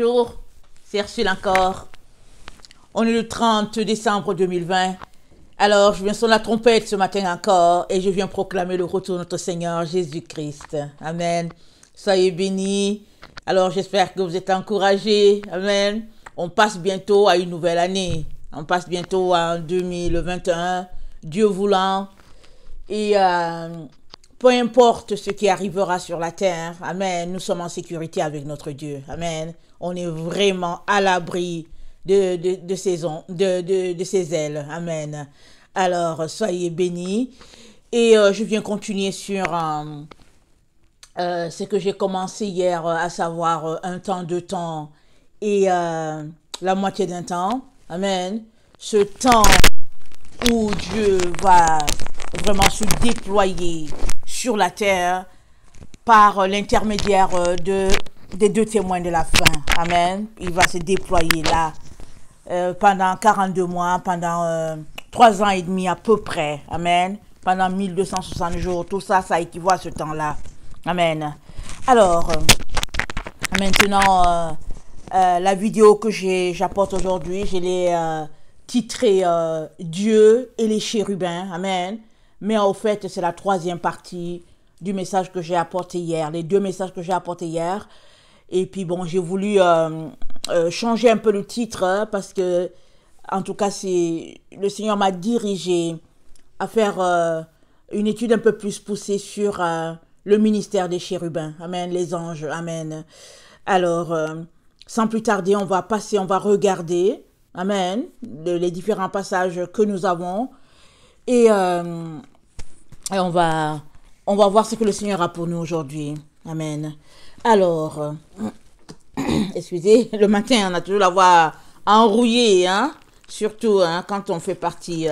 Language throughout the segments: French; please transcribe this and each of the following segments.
Bonjour, c'est Ursule encore. On est le 30 décembre 2020. Alors, je viens sonner la trompette ce matin encore et je viens proclamer le retour de notre Seigneur Jésus-Christ. Amen. Soyez bénis. Alors, j'espère que vous êtes encouragés. Amen. On passe bientôt à une nouvelle année. On passe bientôt en 2021, Dieu voulant. Et peu importe ce qui arrivera sur la terre, amen, nous sommes en sécurité avec notre Dieu. Amen. On est vraiment à l'abri de ses ailes. Amen. Alors, soyez bénis. Et je viens continuer sur ce que j'ai commencé hier, à savoir un temps, deux temps et la moitié d'un temps. Amen. Ce temps où Dieu va vraiment se déployer sur la terre par l'intermédiaire des deux témoins de la fin. Amen. Il va se déployer là pendant 42 mois, pendant 3 ans et demi à peu près. Amen. Pendant 1260 jours. Tout ça, ça équivaut à ce temps-là. Amen. Alors, maintenant, la vidéo que j'apporte aujourd'hui, je l'ai titrée Dieu et les chérubins. Amen. Mais au fait, c'est la troisième partie du message que j'ai apporté hier. Les deux messages que j'ai apportés hier. Et puis bon, j'ai voulu changer un peu le titre parce que, en tout cas, le Seigneur m'a dirigé à faire une étude un peu plus poussée sur le ministère des chérubins. Amen, les anges. Amen. Alors, sans plus tarder, on va regarder, amen, les différents passages que nous avons. Et on va voir ce que le Seigneur a pour nous aujourd'hui. Amen. Alors, excusez, le matin, on a toujours la voix enrouillée, hein? Surtout quand on fait partie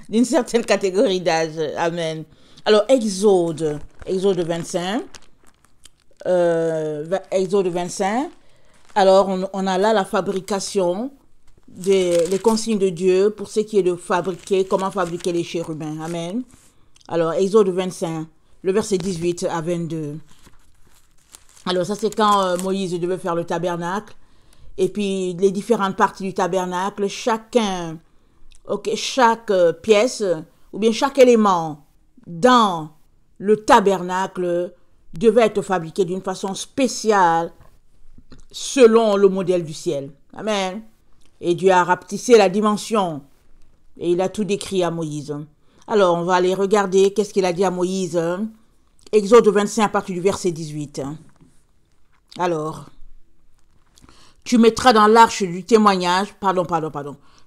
d'une certaine catégorie d'âge. Amen. Alors, Exode 25. Exode 25. Alors, on a là la fabrication les consignes de Dieu pour ce qui est de fabriquer, comment fabriquer les chérubins. Amen. Alors, Exode 25, le verset 18 à 22. Alors, ça, c'est quand Moïse devait faire le tabernacle. Et puis, les différentes parties du tabernacle, chaque pièce, ou bien chaque élément dans le tabernacle devait être fabriqué d'une façon spéciale selon le modèle du ciel. Amen. Et Dieu a rapetissé la dimension. Et il a tout décrit à Moïse. Alors, on va aller regarder qu'est-ce qu'il a dit à Moïse. Exode 25 à partir du verset 18. Alors, tu mettras dans l'arche du témoignage,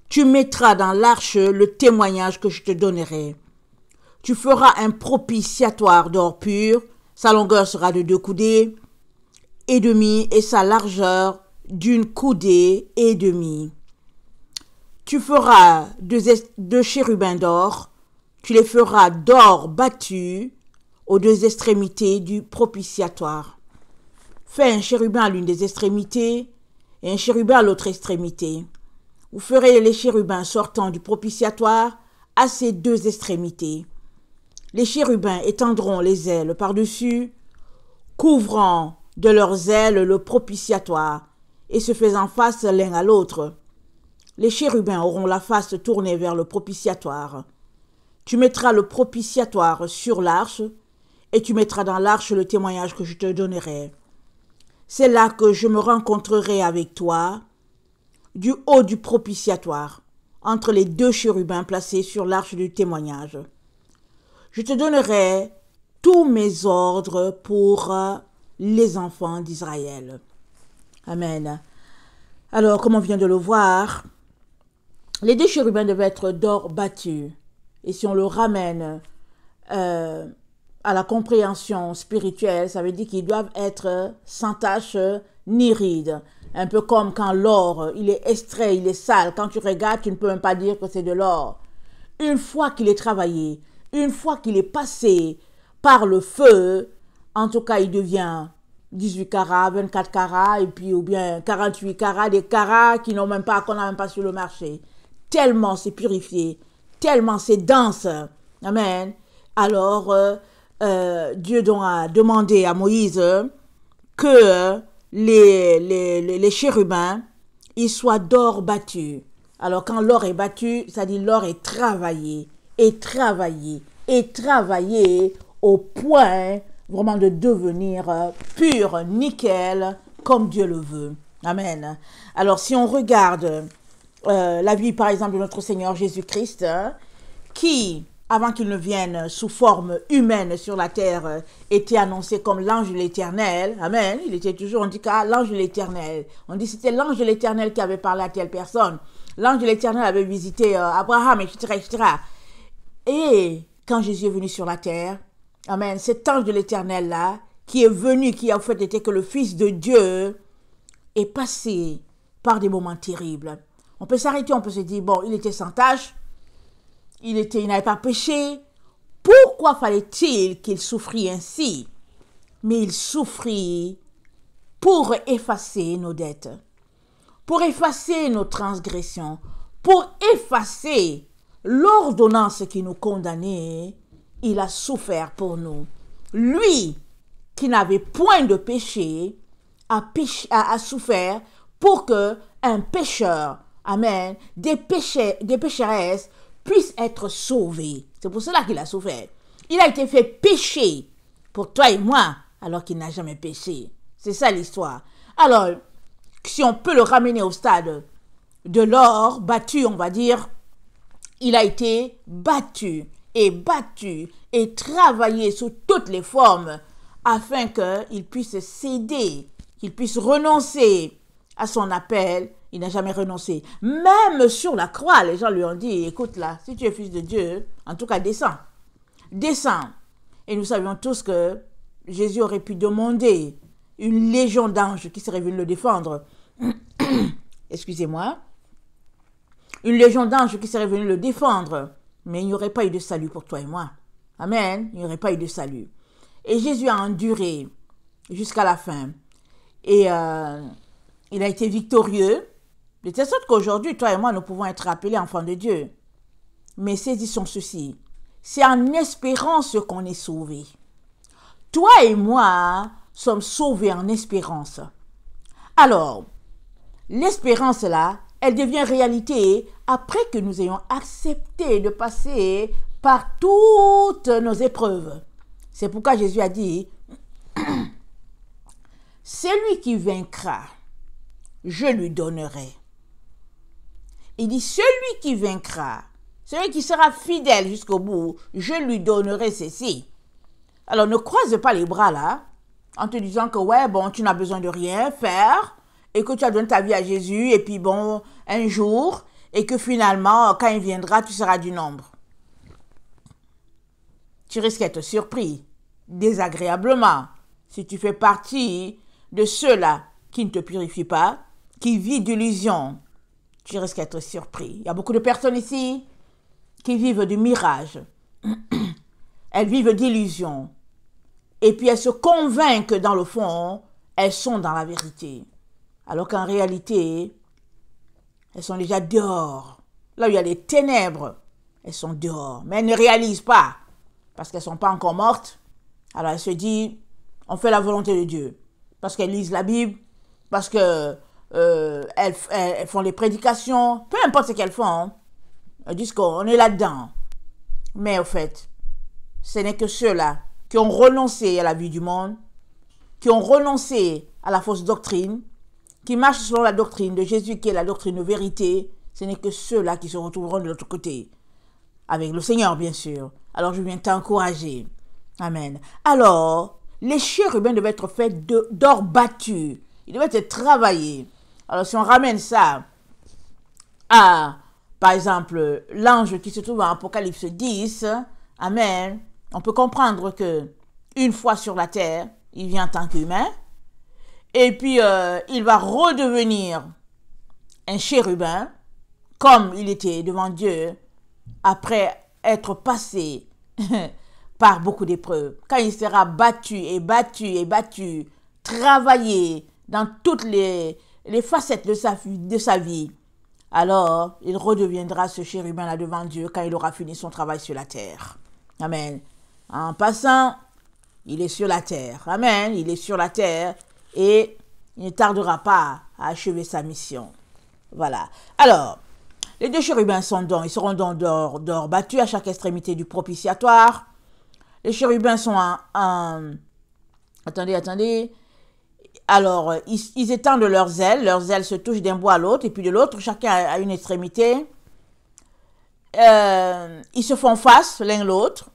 tu mettras dans l'arche le témoignage que je te donnerai. Tu feras un propitiatoire d'or pur, sa longueur sera de 2 coudées et demi et sa largeur d'une coudée et demie. Tu feras 2 chérubins d'or, tu les feras d'or battu aux 2 extrémités du propitiatoire. Fais un chérubin à l'une des extrémités et un chérubin à l'autre extrémité. Vous ferez les chérubins sortant du propitiatoire à ces 2 extrémités. Les chérubins étendront les ailes par-dessus, couvrant de leurs ailes le propitiatoire et se faisant face l'un à l'autre. Les chérubins auront la face tournée vers le propitiatoire. Tu mettras le propitiatoire sur l'arche et tu mettras dans l'arche le témoignage que je te donnerai. C'est là que je me rencontrerai avec toi, du haut du propitiatoire, entre les 2 chérubins placés sur l'arche du témoignage. Je te donnerai tous mes ordres pour les enfants d'Israël. Amen. Alors, comme on vient de le voir, les 2 chérubins devaient être d'or battu. Et si on le ramène à la compréhension spirituelle, ça veut dire qu'ils doivent être sans tache ni ride. Un peu comme quand l'or, il est extrait, il est sale. Quand tu regardes, tu ne peux même pas dire que c'est de l'or. Une fois qu'il est travaillé, une fois qu'il est passé par le feu, en tout cas, il devient 18 carats, 24 carats, et puis ou bien 48 carats, des carats qu'on n'a même pas sur le marché. Tellement c'est purifié, tellement c'est dense. Amen. Alors, Dieu donc a demandé à Moïse que les chérubins, ils soient d'or battu. Alors quand l'or est battu, ça dit l'or est travaillé, et travaillé, et travaillé au point vraiment de devenir pur, nickel, comme Dieu le veut. Amen. Alors si on regarde la vie par exemple de notre Seigneur Jésus-Christ, qui, avant qu'il ne vienne sous forme humaine sur la terre, était annoncé comme l'ange de l'Éternel. Amen. Il était toujours, on dit l'ange de l'Éternel. On dit c'était l'ange de l'Éternel qui avait parlé à telle personne. L'ange de l'Éternel avait visité Abraham, etc., etc. Et quand Jésus est venu sur la terre, amen, cet ange de l'Éternel-là, qui est venu, qui a en fait été que le Fils de Dieu, est passé par des moments terribles. On peut s'arrêter, on peut se dire, bon, il était sans tache, il n'avait pas péché. Pourquoi fallait-il qu'il souffrit ainsi? Mais il souffrit pour effacer nos dettes, pour effacer nos transgressions, pour effacer l'ordonnance qui nous condamnait. Il a souffert pour nous. Lui, qui n'avait point de péché, a souffert pour que un pécheur, amen, des pécheresses puissent être sauvés. C'est pour cela qu'il a souffert. Il a été fait péché pour toi et moi, alors qu'il n'a jamais péché. C'est ça l'histoire. Alors, si on peut le ramener au stade de l'or battu, on va dire, il a été battu et travaillé sous toutes les formes afin qu'il puisse céder, qu'il puisse renoncer à son appel. Il n'a jamais renoncé. Même sur la croix, les gens lui ont dit, écoute là, si tu es fils de Dieu, en tout cas descends. Descends. Et nous savions tous que Jésus aurait pu demander une légion d'anges qui serait venue le défendre. Excusez-moi. Une légion d'anges qui serait venue le défendre. Mais il n'y aurait pas eu de salut pour toi et moi. Amen. Il n'y aurait pas eu de salut. Et Jésus a enduré jusqu'à la fin. Et il a été victorieux. De telle sorte qu'aujourd'hui, toi et moi, nous pouvons être appelés enfants de Dieu. Mais saisissons ceci. C'est en espérance qu'on est sauvés. Toi et moi sommes sauvés en espérance. Alors, l'espérance là, elle devient réalité après que nous ayons accepté de passer par toutes nos épreuves. C'est pourquoi Jésus a dit, celui qui vaincra, je lui donnerai. Il dit, celui qui vaincra, celui qui sera fidèle jusqu'au bout, je lui donnerai ceci. Alors ne croise pas les bras là, en te disant que ouais, bon, tu n'as besoin de rien faire, et que tu as donné ta vie à Jésus, et puis bon, un jour, et que finalement, quand il viendra, tu seras du nombre. Tu risques d'être surpris, désagréablement, si tu fais partie de ceux-là qui ne te purifient pas, qui vivent d'illusions. Tu risques d'être surpris. Il y a beaucoup de personnes ici qui vivent du mirage. Elles vivent d'illusions. Et puis elles se convainquent que dans le fond, elles sont dans la vérité. Alors qu'en réalité, elles sont déjà dehors. Là où il y a les ténèbres, elles sont dehors. Mais elles ne réalisent pas, parce qu'elles ne sont pas encore mortes. Alors elles se disent, on fait la volonté de Dieu. Parce qu'elles lisent la Bible, parce que elles font les prédications, peu importe ce qu'elles font, elles disent qu'on est là-dedans. Mais au fait, ce n'est que ceux-là qui ont renoncé à la vie du monde, qui ont renoncé à la fausse doctrine, qui marchent selon la doctrine de Jésus, qui est la doctrine de vérité. Ce n'est que ceux-là qui se retrouveront de l'autre côté, avec le Seigneur, bien sûr. Alors, je viens t'encourager. Amen. Alors, les chérubins devaient être faits d'or battu. Ils devaient être travaillés. Alors, si on ramène ça à, par exemple, l'ange qui se trouve en Apocalypse 10, amen, on peut comprendre que une fois sur la terre, il vient en tant qu'humain, et puis il va redevenir un chérubin, comme il était devant Dieu, après être passé par beaucoup d'épreuves. Quand il sera battu et battu et battu, travaillé dans toutes les facettes de sa vie, alors il redeviendra ce chérubin-là devant Dieu quand il aura fini son travail sur la terre. Amen. En passant, il est sur la terre. Amen. Il est sur la terre et il ne tardera pas à achever sa mission. Voilà. Alors, les 2 chérubins ils seront d'or battus à chaque extrémité du propitiatoire. Les chérubins sont Attendez. Alors, ils étendent leurs ailes se touchent d'un bout à l'autre, et puis de l'autre, chacun a une extrémité. Ils se font face l'un l'autre,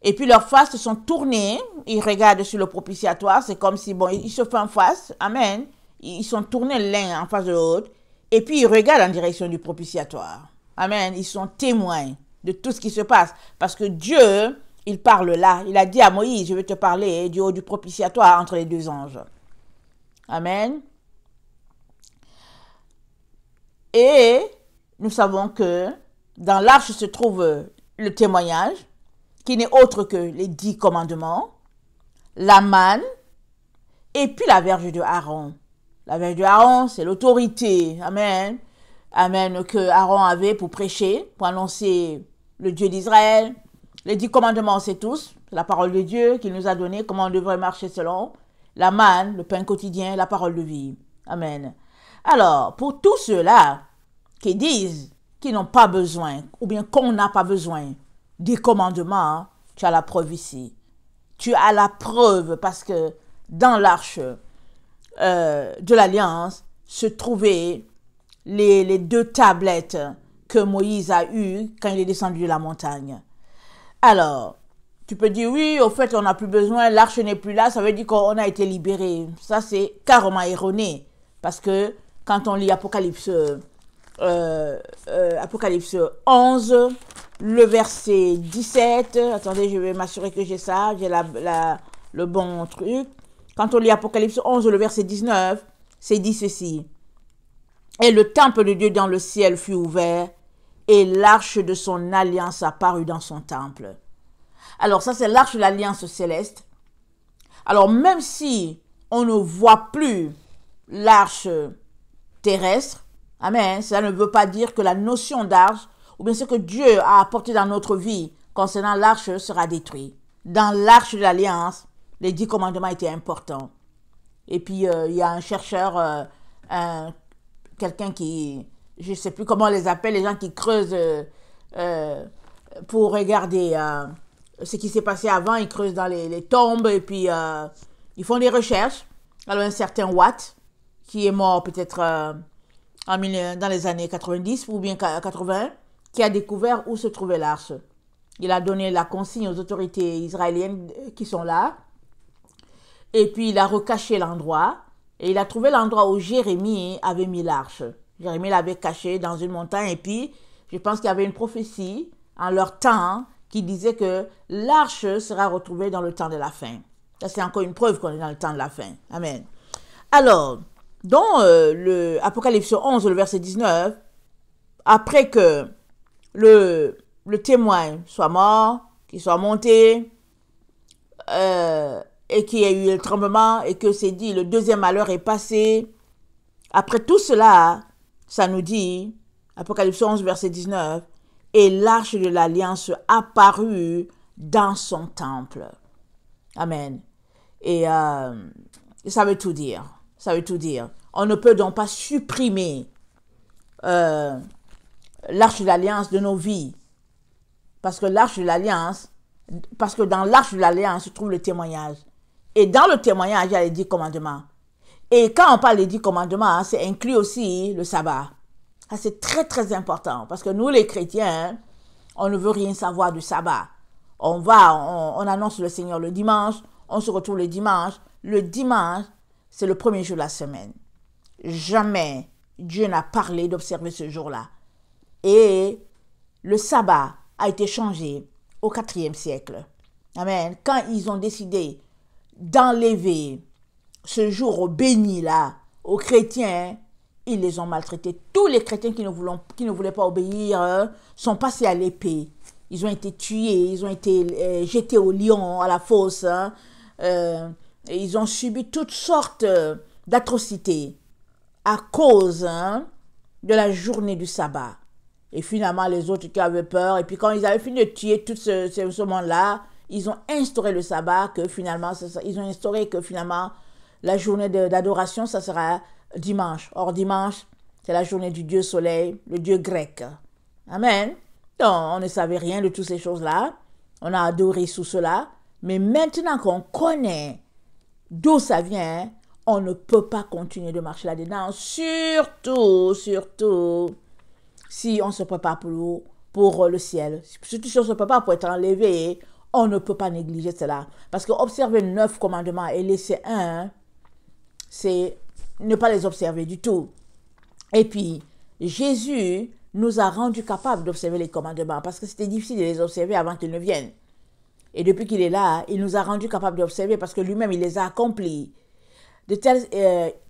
et puis leurs faces sont tournées, ils regardent sur le propitiatoire, c'est comme si, ils se font face, amen, ils sont tournés l'un en face de l'autre, et puis ils regardent en direction du propitiatoire, amen, ils sont témoins de tout ce qui se passe, parce que Dieu, il parle là, il a dit à Moïse, je vais te parler du haut du propitiatoire entre les 2 anges, amen, et nous savons que dans l'arche se trouve le témoignage, qui n'est autre que les 10 commandements, la manne, et puis la verge de Aaron. La verge de Aaron, c'est l'autorité, amen, amen, que Aaron avait pour prêcher, pour annoncer le Dieu d'Israël. Les 10 commandements, c'est tous, c'est la parole de Dieu qu'il nous a donné, comment on devrait marcher selon. La manne, le pain quotidien, la parole de vie. Amen. Alors, pour tous ceux-là qui disent qu'ils n'ont pas besoin, ou bien qu'on n'a pas besoin des commandements, tu as la preuve ici. Tu as la preuve parce que dans l'arche de l'Alliance se trouvaient les 2 tablettes que Moïse a eues quand il est descendu de la montagne. Alors, tu peux dire, oui, au fait, on n'a plus besoin, l'arche n'est plus là, ça veut dire qu'on a été libéré. Ça, c'est carrément erroné. Parce que quand on lit Apocalypse 11, le verset 17, attendez, je vais m'assurer que j'ai ça, j'ai le bon truc. Quand on lit Apocalypse 11, le verset 19, c'est dit ceci. Et le temple de Dieu dans le ciel fut ouvert, et l'arche de son alliance apparut dans son temple. Alors ça, c'est l'arche de l'alliance céleste. Alors même si on ne voit plus l'arche terrestre, amen, cela ne veut pas dire que la notion d'arche, ou bien ce que Dieu a apporté dans notre vie concernant l'arche sera détruit. Dans l'arche de l'alliance, les 10 commandements étaient importants. Et puis, il y a un chercheur, quelqu'un qui, je ne sais plus comment on les appelle, les gens qui creusent pour regarder ce qui s'est passé avant, ils creusent dans les tombes et puis ils font des recherches. Alors, un certain Watt, qui est mort peut-être dans les années 90 ou bien 80, qui a découvert où se trouvait l'arche. Il a donné la consigne aux autorités israéliennes qui sont là. Et puis, il a recaché l'endroit. Et il a trouvé l'endroit où Jérémie avait mis l'arche. Jérémie l'avait caché dans une montagne. Et puis, je pense qu'il y avait une prophétie en leur temps qui disait que l'arche sera retrouvée dans le temps de la fin. Ça, c'est encore une preuve qu'on est dans le temps de la fin. Amen. Alors, dans le Apocalypse 11, le verset 19, après que le témoin soit mort, qu'il soit monté, et qu'il y ait eu le tremblement, et que c'est dit, le 2e malheur est passé. Après tout cela, ça nous dit, Apocalypse 11, verset 19, et l'arche de l'alliance apparut dans son temple. Amen. Et ça veut tout dire. Ça veut tout dire. On ne peut donc pas supprimer l'arche de l'alliance de nos vies. Parce que dans l'arche de l'alliance se trouve le témoignage. Et dans le témoignage, il y a les 10 commandements. Et quand on parle des 10 commandements, c'est inclus aussi le sabbat. Ça, c'est très, très important. Parce que nous, les chrétiens, on ne veut rien savoir du sabbat. On annonce le Seigneur le dimanche, on se retrouve le dimanche. Le dimanche, c'est le premier jour de la semaine. Jamais Dieu n'a parlé d'observer ce jour-là. Et le sabbat a été changé au IVe siècle. Amen. Quand ils ont décidé d'enlever ce jour béni-là aux chrétiens, ils les ont maltraités. Tous les chrétiens qui ne voulaient pas obéir sont passés à l'épée. Ils ont été tués, ils ont été jetés au lion, à la fosse. Et ils ont subi toutes sortes d'atrocités à cause de la journée du sabbat. Et finalement, les autres qui avaient peur, et puis quand ils avaient fini de tuer tout ce monde-là, ils ont instauré le sabbat, ils ont instauré que finalement, la journée d'adoration, ça sera dimanche. Or, dimanche, c'est la journée du Dieu soleil, le Dieu grec. Amen. Donc, on ne savait rien de toutes ces choses-là. On a adoré sous cela. Mais maintenant qu'on connaît d'où ça vient, on ne peut pas continuer de marcher là-dedans. Surtout, si on se prépare pour le ciel. Surtout si on se prépare pour être enlevé, on ne peut pas négliger cela. Parce que observer 9 commandements et laisser un, c'est ne pas les observer du tout. Et puis, Jésus nous a rendus capables d'observer les commandements parce que c'était difficile de les observer avant qu'ils ne viennent. Et depuis qu'il est là, il nous a rendus capables d'observer parce que lui-même, il les a accomplis.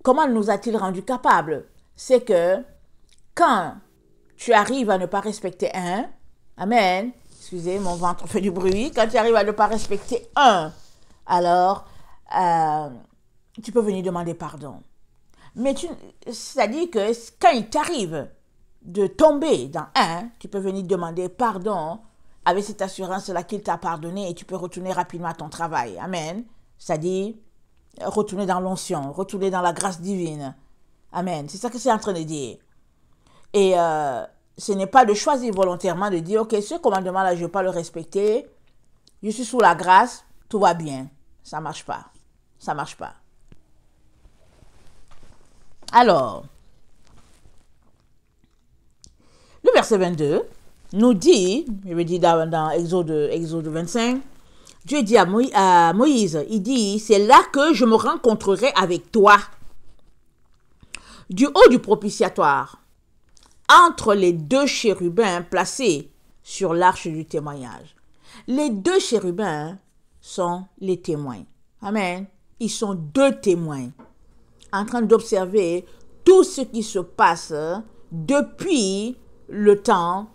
Comment nous a-t-il rendus capables? C'est que quand tu arrives à ne pas respecter un, amen, excusez, mon ventre fait du bruit, quand tu arrives à ne pas respecter un, alors tu peux venir demander pardon. Mais c'est-à-dire que quand il t'arrive de tomber dans un, tu peux venir demander pardon avec cette assurance-là qu'il t'a pardonné et tu peux retourner rapidement à ton travail. Amen. C'est-à-dire retourner dans l'onction, retourner dans la grâce divine. Amen. C'est ça que c'est en train de dire. Et ce n'est pas de choisir volontairement de dire, ok, ce commandement-là, je ne vais pas le respecter. Je suis sous la grâce, tout va bien. Ça ne marche pas. Ça ne marche pas. Alors, le verset 22 nous dit, je vais dire dans Exode 25, Dieu dit à Moïse, il dit, c'est là que je me rencontrerai avec toi, du haut du propitiatoire, entre les 2 chérubins placés sur l'arche du témoignage. Les 2 chérubins sont les témoins. Amen. Ils sont 2 témoins en train d'observer tout ce qui se passe depuis le temps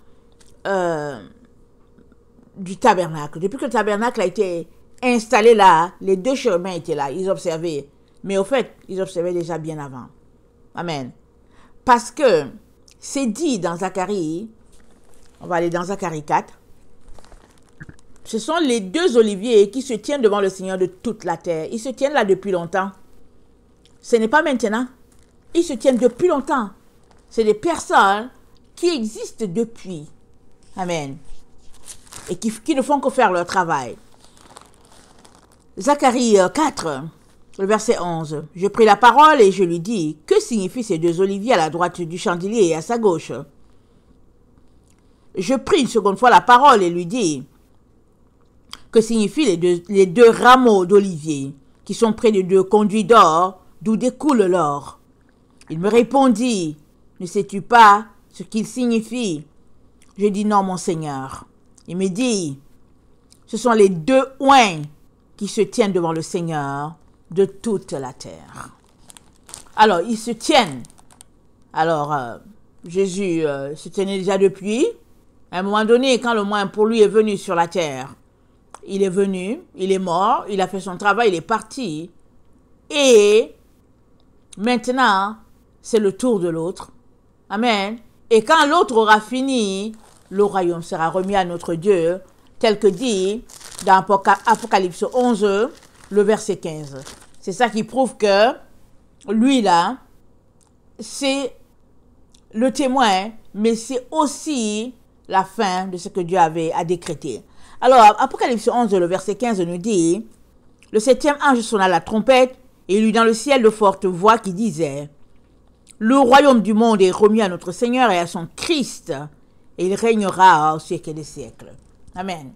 du tabernacle. Depuis que le tabernacle a été installé là, les 2 chérubins étaient là, ils observaient. Mais au fait, ils observaient déjà bien avant. Amen. Parce que c'est dit dans Zacharie, on va aller dans Zacharie 4, ce sont les 2 oliviers qui se tiennent devant le Seigneur de toute la terre. Ils se tiennent là depuis longtemps. Ce n'est pas maintenant. Ils se tiennent depuis longtemps. C'est des personnes qui existent depuis. Amen. Et qui ne font que faire leur travail. Zacharie 4, le verset 11. Je pris la parole et je lui dis, que signifient ces 2 oliviers à la droite du chandelier et à sa gauche? Je pris une seconde fois la parole et lui dis, que signifient les deux rameaux d'olivier qui sont près de 2 conduits d'or d'où découle l'or? Il me répondit, ne sais-tu pas ce qu'ils signifient? Je dis non, mon Seigneur. Il me dit, ce sont les 2 oins qui se tiennent devant le Seigneur de toute la terre. Alors, ils se tiennent. Alors, Jésus se tenait déjà depuis. À un moment donné, quand le oint pour lui est venu sur la terre, il est venu, il est mort, il a fait son travail, il est parti. Et maintenant, c'est le tour de l'autre. Amen. Et quand l'autre aura fini, le royaume sera remis à notre Dieu, tel que dit dans Apocalypse 11, le verset 15. C'est ça qui prouve que lui là, c'est le témoin, mais c'est aussi la fin de ce que Dieu avait à décréter. Alors, Apocalypse 11, le verset 15 nous dit, le 7e ange sonna la trompette, et il eut dans le ciel de fortes voix qui disaient, le royaume du monde est remis à notre Seigneur et à son Christ, et il régnera au siècle des siècles. Amen.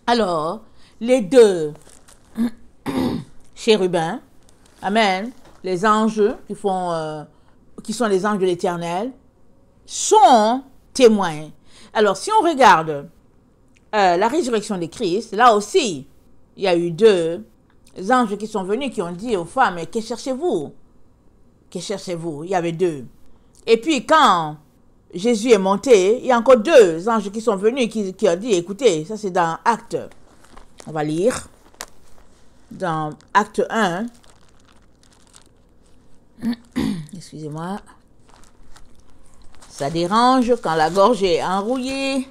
Alors, les 2 chérubins, amen, les anges qui sont les anges de l'Éternel, sont témoins. Alors, si on regarde la résurrection de Christ, là aussi, il y a eu 2 anges qui sont venus, qui ont dit aux femmes, mais que cherchez-vous? Que cherchez-vous? Il y avait 2. Et puis, quand Jésus est monté, il y a encore 2 anges qui sont venus, qui ont dit, écoutez, ça c'est dans Acte. On va lire. Dans Acte 1. Excusez-moi. Ça dérange quand la gorge est enrouillée.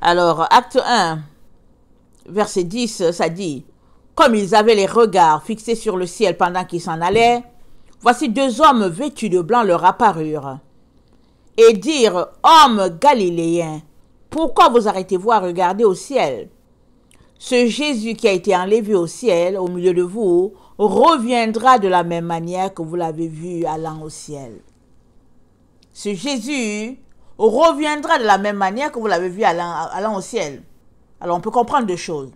Alors, acte 1, verset 10, ça dit, « Comme ils avaient les regards fixés sur le ciel pendant qu'ils s'en allaient, voici deux hommes vêtus de blanc leur apparurent et dirent, « Hommes galiléens, pourquoi vous arrêtez-vous à regarder au ciel? Ce Jésus qui a été enlevé au ciel, au milieu de vous, reviendra de la même manière que vous l'avez vu allant au ciel. » Ce Jésus reviendra de la même manière que vous l'avez vu allant au ciel. Alors on peut comprendre deux choses.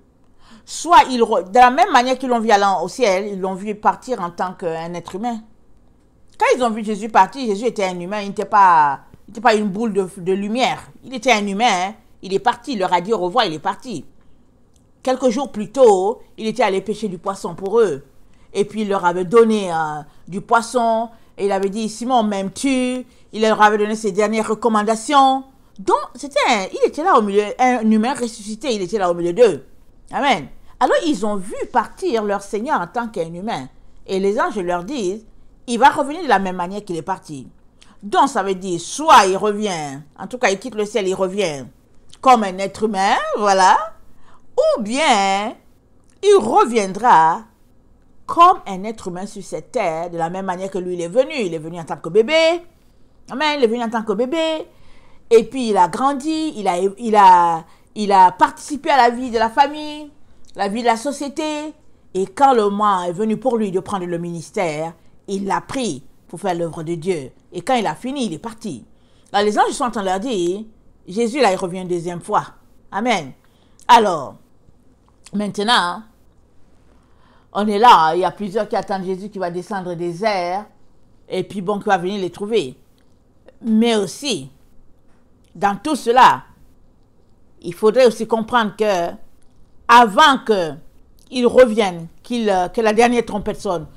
Soit de la même manière qu'ils l'ont vu allant au ciel, ils l'ont vu partir en tant qu'un être humain. Quand ils ont vu Jésus partir, Jésus était un humain, il n'était pas une boule de lumière. Il était un humain, hein. Il est parti, il leur a dit au revoir, il est parti. Quelques jours plus tôt, il était allé pêcher du poisson pour eux. Et puis il leur avait donné du poisson, et il avait dit, Simon, m'aimes-tu? Il leur avait donné ses dernières recommandations. Donc, il était là au milieu, un humain ressuscité, il était là au milieu d'eux. Amen. Alors, ils ont vu partir leur Seigneur en tant qu'un humain. Et les anges leur disent, il va revenir de la même manière qu'il est parti. Donc, ça veut dire, soit il revient, en tout cas, il quitte le ciel, il revient comme un être humain, voilà. Ou bien, il reviendra comme un être humain sur cette terre, de la même manière que lui, il est venu. Il est venu en tant que bébé. Amen. Il est venu en tant que bébé. Et puis, il a grandi. Il a participé à la vie de la famille, la vie de la société. Et quand le moment est venu pour lui de prendre le ministère, il l'a pris pour faire l'œuvre de Dieu. Et quand il a fini, il est parti. Alors, les anges sont en train de leur dire, Jésus, là, il revient une deuxième fois. Amen. Alors, maintenant, on est là, il y a plusieurs qui attendent Jésus qui va descendre des airs, et puis bon, qui va venir les trouver. Mais aussi, dans tout cela, il faudrait aussi comprendre que, avant qu'il revienne, que la dernière trompette sonne,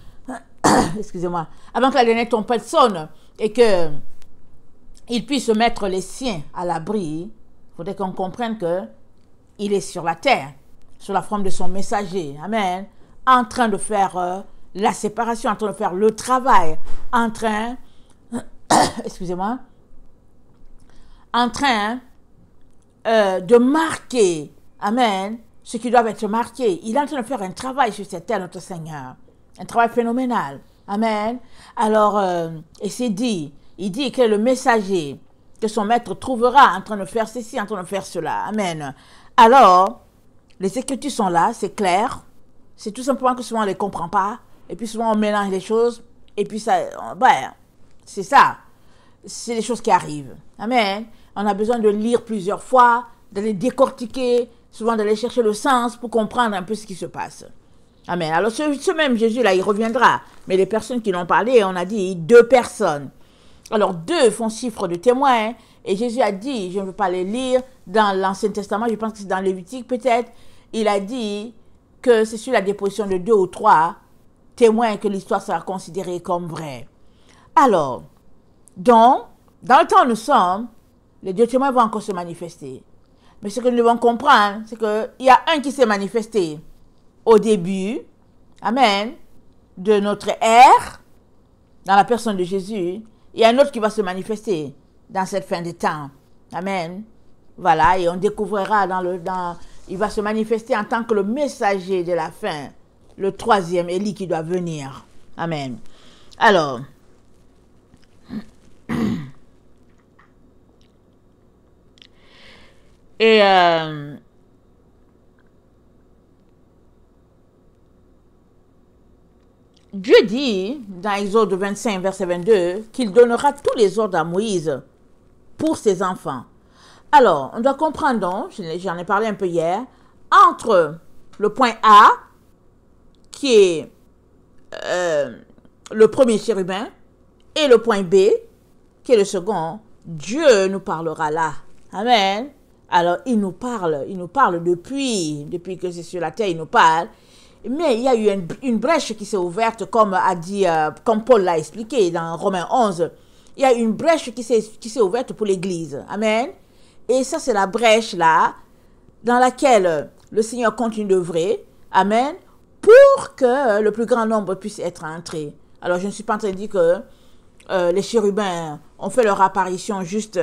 excusez-moi, avant que la dernière trompette sonne, et que il puisse mettre les siens à l'abri, il faudrait qu'on comprenne que il est sur la terre, sous la forme de son messager. Amen. En train de faire la séparation, en train de faire le travail, en train, excusez-moi, en train de marquer, amen, ce qui doit être marqué. Il est en train de faire un travail sur cette terre, notre Seigneur. Un travail phénoménal. Amen. Alors, et c'est dit, il dit que le messager, que son maître trouvera en train de faire ceci, en train de faire cela. Amen. Alors, les Écritures sont là, c'est clair. C'est tout simplement que souvent on ne les comprend pas. Et puis souvent on mélange les choses. Et puis ça, c'est ça. C'est les choses qui arrivent. Amen. On a besoin de lire plusieurs fois, d'aller décortiquer, souvent d'aller chercher le sens pour comprendre un peu ce qui se passe. Amen. Alors ce même Jésus-là, il reviendra. Mais les personnes qui l'ont parlé, on a dit 2 personnes. Alors 2 font chiffre de témoins. Et Jésus a dit, je ne veux pas les lire, dans l'Ancien Testament, je pense que c'est dans Lévitique peut-être, il a dit que c'est sur la déposition de 2 ou 3 témoins que l'histoire sera considérée comme vraie. Alors, donc, dans le temps où nous sommes, les 2 témoins vont encore se manifester. Mais ce que nous devons comprendre, c'est qu'il y a un qui s'est manifesté au début, amen, de notre ère, dans la personne de Jésus, et un autre qui va se manifester dans cette fin des temps. Amen. Voilà, et on découvrira il va se manifester en tant que le messager de la fin, le 3e Élie qui doit venir. Amen. Alors, et Dieu dit, dans Exode 25, verset 22, qu'il donnera tous les ordres à Moïse pour ses enfants. Alors, on doit comprendre donc, j'en ai parlé un peu hier, entre le point A, qui est le premier chérubin, et le point B, qui est le second, Dieu nous parlera là. Amen. Alors, il nous parle depuis que c'est sur la terre, il nous parle. Mais il y a eu une brèche qui s'est ouverte, comme Paul l'a expliqué dans Romains 11. Il y a une brèche qui s'est ouverte pour l'Église. Amen. Et ça, c'est la brèche là, dans laquelle le Seigneur continue d'œuvrer. Amen. Pour que le plus grand nombre puisse être entré. Alors, je ne suis pas en train de dire que les chérubins ont fait leur apparition juste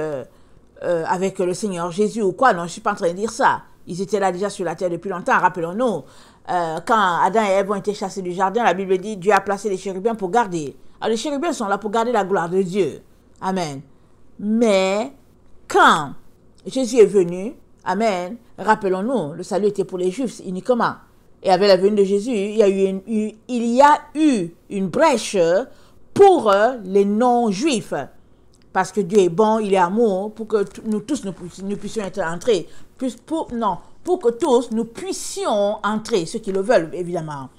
avec le Seigneur Jésus ou quoi. Non, je ne suis pas en train de dire ça. Ils étaient là déjà sur la terre depuis longtemps. Rappelons-nous, quand Adam et Ève ont été chassés du jardin, la Bible dit Dieu a placé les chérubins pour garder. Alors les chérubins sont là pour garder la gloire de Dieu. Amen. Mais quand Jésus est venu, amen, rappelons-nous, le salut était pour les Juifs uniquement. Et avec la venue de Jésus, il y a eu une brèche pour les non-juifs. Parce que Dieu est bon, il est amour, pour que nous tous nous puissions être entrés. Pour que tous nous puissions entrer, ceux qui le veulent, évidemment.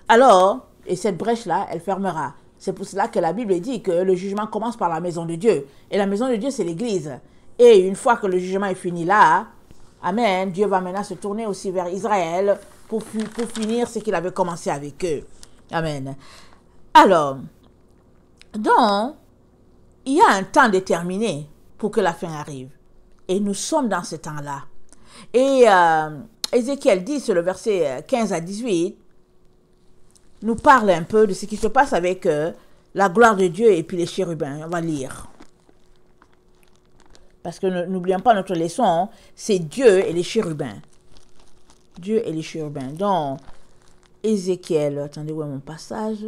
Alors, et cette brèche-là, elle fermera. C'est pour cela que la Bible dit que le jugement commence par la maison de Dieu. Et la maison de Dieu, c'est l'Église. Et une fois que le jugement est fini là, amen, Dieu va maintenant se tourner aussi vers Israël pour finir ce qu'il avait commencé avec eux. Amen. Alors, donc, il y a un temps déterminé pour que la fin arrive. Et nous sommes dans ce temps-là. Et Ézéchiel 10, le verset 15 à 18, nous parle un peu de ce qui se passe avec la gloire de Dieu et puis les chérubins. On va lire. Parce que n'oublions pas notre leçon, c'est Dieu et les chérubins. Dieu et les chérubins. Donc, Ézéchiel, attendez, où est mon passage?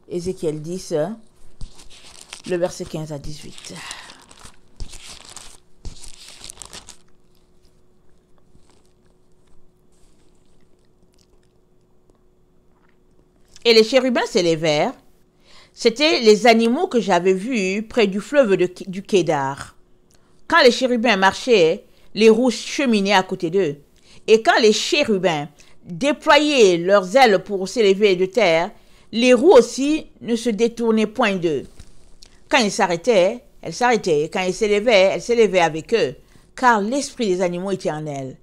Ézéchiel 10, le verset 15 à 18. Et les chérubins s'élevèrent. C'étaient les animaux que j'avais vus près du fleuve du Kédar. Quand les chérubins marchaient, les roues cheminaient à côté d'eux. Et quand les chérubins déployaient leurs ailes pour s'élever de terre, les roues aussi ne se détournaient point d'eux. Quand ils s'arrêtaient, elles s'arrêtaient. Quand ils s'élevaient, elles s'élevaient avec eux, car l'esprit des animaux était en elles.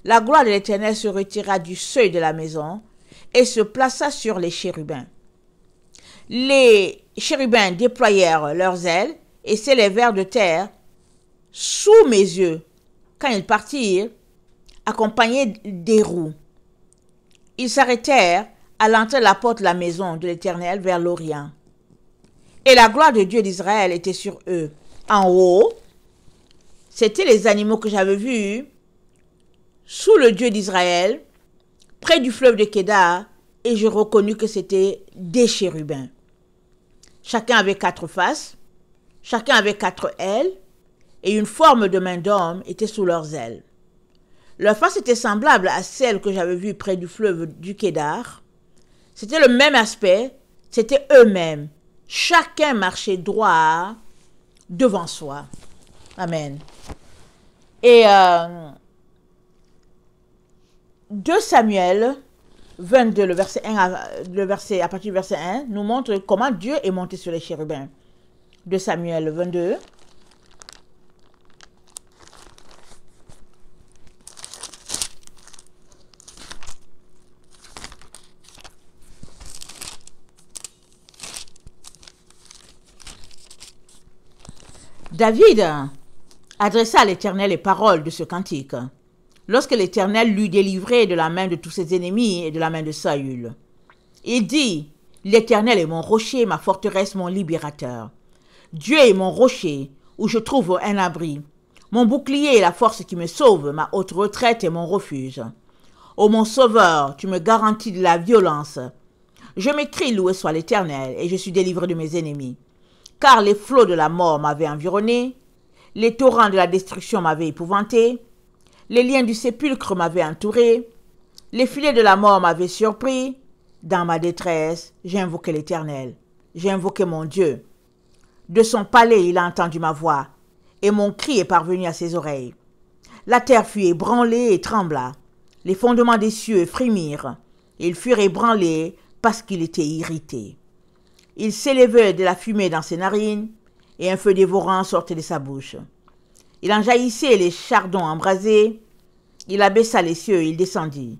La gloire de l'Éternel se retira du seuil de la maison et se plaça sur les chérubins. Les chérubins déployèrent leurs ailes et s'élevèrent de terre sous mes yeux, quand ils partirent, accompagnés des roues. Ils s'arrêtèrent à l'entrée de la porte de la maison de l'Éternel vers l'Orient. Et la gloire de Dieu d'Israël était sur eux. En haut, c'étaient les animaux que j'avais vus sous le Dieu d'Israël, près du fleuve de Kédar, et je reconnus que c'était des chérubins. Chacun avait 4 faces, chacun avait 4 ailes, et une forme de main d'homme était sous leurs ailes. Leurs faces étaient semblables à celles que j'avais vues près du fleuve du Kédar. C'était le même aspect, c'était eux-mêmes. Chacun marchait droit devant soi. Amen. Et 2 Samuel 22, à partir du verset 1, nous montre comment Dieu est monté sur les chérubins. 2 Samuel 22. David adressa à l'Éternel les paroles de ce cantique, lorsque l'Éternel l'eut délivré de la main de tous ses ennemis et de la main de Saül. Il dit, « L'Éternel est mon rocher, ma forteresse, mon libérateur. Dieu est mon rocher, où je trouve un abri. Mon bouclier est la force qui me sauve, ma haute retraite est mon refuge. Ô mon sauveur, tu me garantis de la violence. Je m'écrie, loué soit l'Éternel, et je suis délivré de mes ennemis. Car les flots de la mort m'avaient environné, les torrents de la destruction m'avaient épouvanté, les liens du sépulcre m'avaient entouré, les filets de la mort m'avaient surpris. Dans ma détresse, j'ai invoqué l'Éternel, j'ai invoqué mon Dieu. De son palais, il a entendu ma voix, et mon cri est parvenu à ses oreilles. La terre fut ébranlée et trembla, les fondements des cieux frémirent, et ils furent ébranlés parce qu'il était irrité. Il s'élevait de la fumée dans ses narines, et un feu dévorant sortait de sa bouche. Il en jaillissait les chardons embrasés, il abaissa les cieux et il descendit.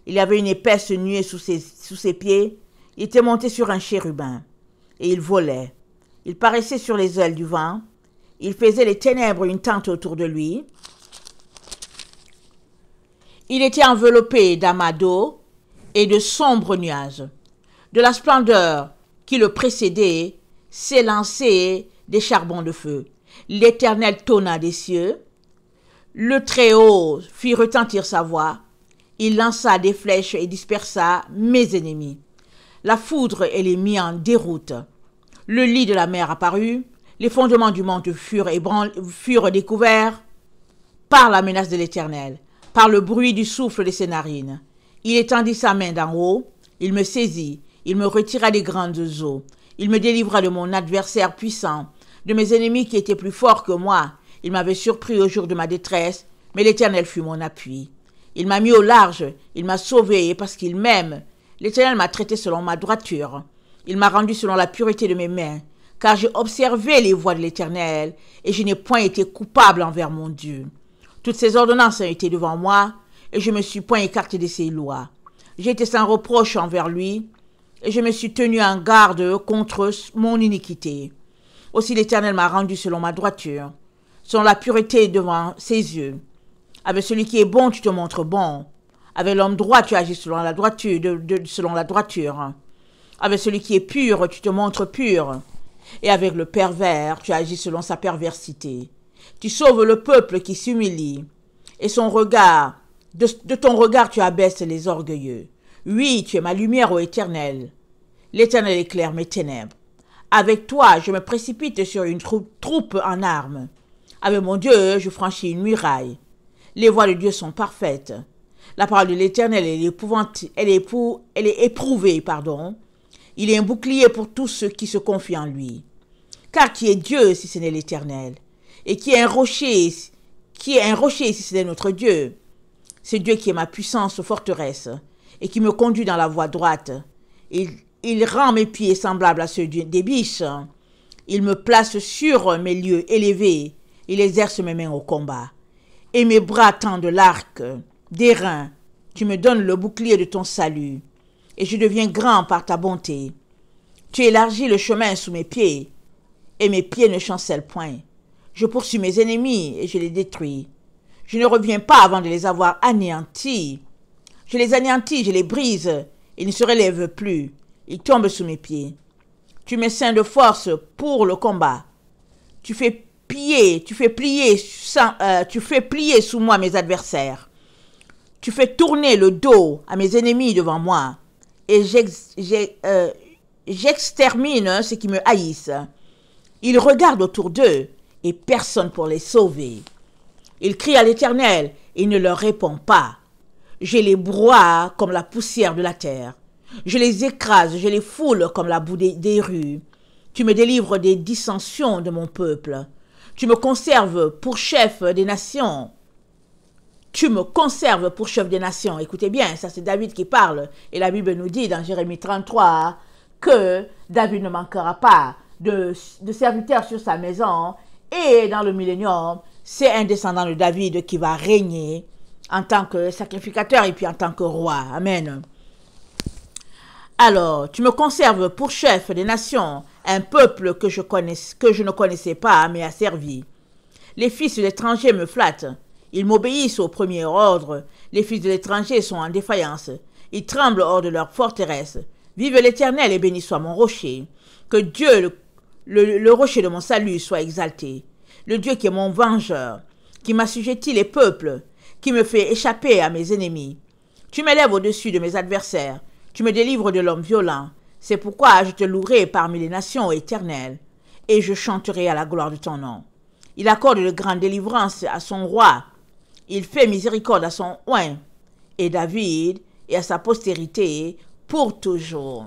Il y avait une épaisse nuée sous ses pieds, il était monté sur un chérubin, et il volait. Il paraissait sur les ailes du vent, il faisait les ténèbres une tente autour de lui. Il était enveloppé d'amas d'eau et de sombres nuages. De la splendeur qui le précédait s'élançaient des charbons de feu. L'Éternel tonna des cieux. Le Très-Haut fit retentir sa voix. Il lança des flèches et dispersa mes ennemis. La foudre et les mit en déroute. Le lit de la mer apparut. Les fondements du monde furent découverts par la menace de l'Éternel, par le bruit du souffle de ses narines. Il étendit sa main d'en haut. Il me saisit. Il me retira des grandes eaux. Il me délivra de mon adversaire puissant, de mes ennemis qui étaient plus forts que moi. Il m'avait surpris au jour de ma détresse, mais l'Éternel fut mon appui. Il m'a mis au large, il m'a sauvé parce qu'il m'aime. L'Éternel m'a traité selon ma droiture. Il m'a rendu selon la pureté de mes mains, car j'ai observé les voies de l'Éternel, et je n'ai point été coupable envers mon Dieu. Toutes ses ordonnances ont été devant moi, et je ne me suis point écarté de ses lois. J'ai été sans reproche envers lui, et je me suis tenu en garde contre mon iniquité. Aussi l'Éternel m'a rendu selon ma droiture, selon la pureté devant ses yeux. Avec celui qui est bon, tu te montres bon. Avec l'homme droit, tu agis selon la droiture, selon la droiture. Avec celui qui est pur, tu te montres pur. Et avec le pervers, tu agis selon sa perversité. Tu sauves le peuple qui s'humilie. Et son regard, de ton regard, tu abaisses les orgueilleux. Oui, tu es ma lumière, ô Éternel. L'Éternel éclaire mes ténèbres. Avec toi, je me précipite sur une troupe en armes. Avec mon Dieu, je franchis une muraille. Les voies de Dieu sont parfaites. La parole de l'Éternel elle est éprouvée. Il est un bouclier pour tous ceux qui se confient en lui. Car qui est Dieu si ce n'est l'Éternel? Et qui est un rocher si ce n'est notre Dieu? C'est Dieu qui est ma puissance forteresse et qui me conduit dans la voie droite. Il rend mes pieds semblables à ceux des biches. Il me place sur mes lieux élevés. Il exerce mes mains au combat. Et mes bras tendent l'arc des reins. Tu me donnes le bouclier de ton salut. Et je deviens grand par ta bonté. Tu élargis le chemin sous mes pieds. Et mes pieds ne chancellent point. Je poursuis mes ennemis et je les détruis. Je ne reviens pas avant de les avoir anéantis. Je les anéantis, je les brise. Ils ne se relèvent plus. Ils tombent sous mes pieds. Tu me ceins de force pour le combat. Tu fais plier sous moi mes adversaires. Tu fais tourner le dos à mes ennemis devant moi. Et j'extermine ceux qui me haïssent. Ils regardent autour d'eux et personne pour les sauver. Ils crient à l'Éternel et il ne leur répond pas. Je les broie comme la poussière de la terre. Je les écrase, je les foule comme la boue des rues. Tu me délivres des dissensions de mon peuple. Tu me conserves pour chef des nations. Tu me conserves pour chef des nations. Écoutez bien, ça c'est David qui parle. Et la Bible nous dit dans Jérémie 33 que David ne manquera pas de serviteurs sur sa maison. Et dans le millénium, c'est un descendant de David qui va régner en tant que sacrificateur et puis en tant que roi. Amen. Alors, tu me conserves pour chef des nations, un peuple que je ne connaissais pas, mais a servi. Les fils de l'étranger me flattent. Ils m'obéissent au premier ordre. Les fils de l'étranger sont en défaillance. Ils tremblent hors de leur forteresse. Vive l'Éternel et béni soit mon rocher. Que Dieu, le rocher de mon salut, soit exalté. Le Dieu qui est mon vengeur, qui m'assujettit les peuples, qui me fait échapper à mes ennemis. Tu m'élèves au-dessus de mes adversaires. Tu me délivres de l'homme violent. C'est pourquoi je te louerai parmi les nations éternelles, et je chanterai à la gloire de ton nom. Il accorde de grandes délivrances à son roi. Il fait miséricorde à son oint, et David, et à sa postérité, pour toujours.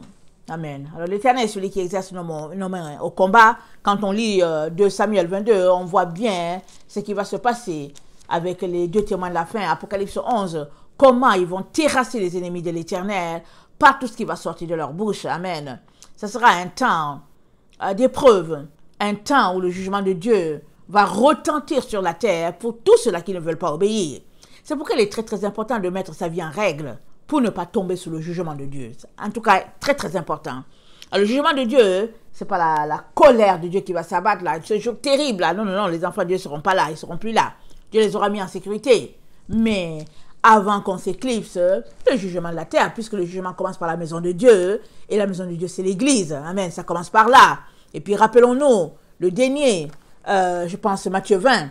Amen. Alors l'Éternel est celui qui exerce nos mains au combat. Quand on lit 2 Samuel 22, on voit bien ce qui va se passer avec les 2 témoins de la fin, Apocalypse 11, comment ils vont terrasser les ennemis de l'Éternel par tout ce qui va sortir de leur bouche. Amen. Ce sera un temps d'épreuve, un temps où le jugement de Dieu va retentir sur la terre pour tous ceux-là qui ne veulent pas obéir. C'est pourquoi il est très très important de mettre sa vie en règle pour ne pas tomber sous le jugement de Dieu. En tout cas, très très important. Alors, le jugement de Dieu, c'est pas la colère de Dieu qui va s'abattre là, ce jour terrible là. Non, non, non, les enfants de Dieu ne seront pas là, ils ne seront plus là. Dieu les aura mis en sécurité. Mais avant qu'on s'éclipse, le jugement de la terre, puisque le jugement commence par la maison de Dieu, et la maison de Dieu, c'est l'Église. Amen, ça commence par là. Et puis, rappelons-nous, le denier, je pense Matthieu 20.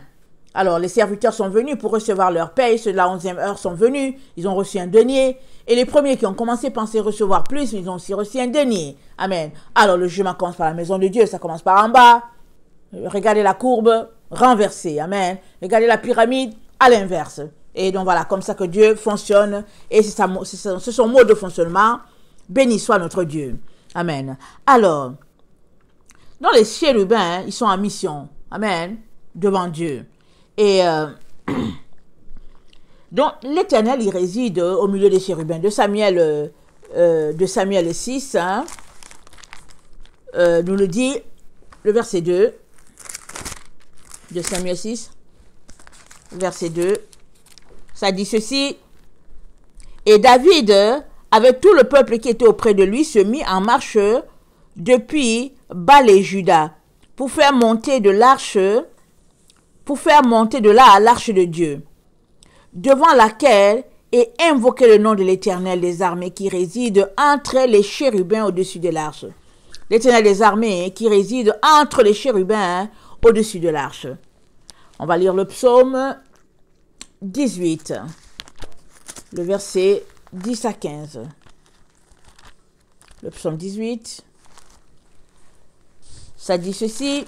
Alors, les serviteurs sont venus pour recevoir leur paye. Ceux de la 11e heure sont venus. Ils ont reçu un denier. Et les premiers qui ont commencé pensaient recevoir plus, ils ont aussi reçu un denier. Amen. Alors, le jugement commence par la maison de Dieu. Ça commence par en bas. Regardez la courbe renversée. Amen. Regardez la pyramide à l'inverse. Et donc, voilà, comme ça que Dieu fonctionne. Et c'est son mode de fonctionnement. Béni soit notre Dieu. Amen. Alors, dans les chérubins, ils sont en mission. Amen. Devant Dieu. Et donc, l'Éternel, il réside au milieu des chérubins. De Samuel 6, hein, nous le dit le verset 2. De Samuel 6, verset 2. Ça dit ceci. Et David, avec tout le peuple qui était auprès de lui, se mit en marche depuis Baal-et-Juda pour faire monter de là à l'arche de Dieu, devant laquelle est invoqué le nom de l'Éternel des armées qui réside entre les chérubins au-dessus de l'arche. L'Éternel des armées qui réside entre les chérubins au-dessus de l'arche. On va lire le psaume 18, le verset 10 à 15. Le psaume 18, ça dit ceci.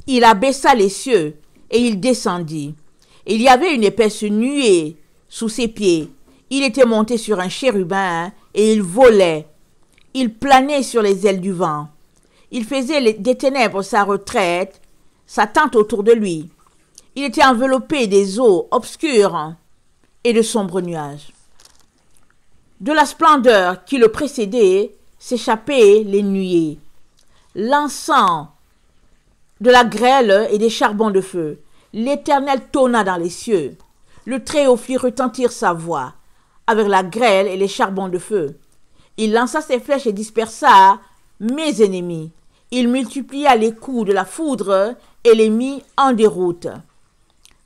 Il abaissa les cieux et il descendit. Il y avait une épaisse nuée sous ses pieds. Il était monté sur un chérubin et il volait. Il planait sur les ailes du vent. Il faisait des ténèbres sa retraite, sa tente autour de lui. Il était enveloppé des eaux obscures et de sombres nuages. De la splendeur qui le précédait s'échappaient les nuées. L'encens de la grêle et des charbons de feu. L'Éternel tonna dans les cieux. Le Très-Haut fit retentir sa voix avec la grêle et les charbons de feu. Il lança ses flèches et dispersa mes ennemis. Il multiplia les coups de la foudre et les mit en déroute.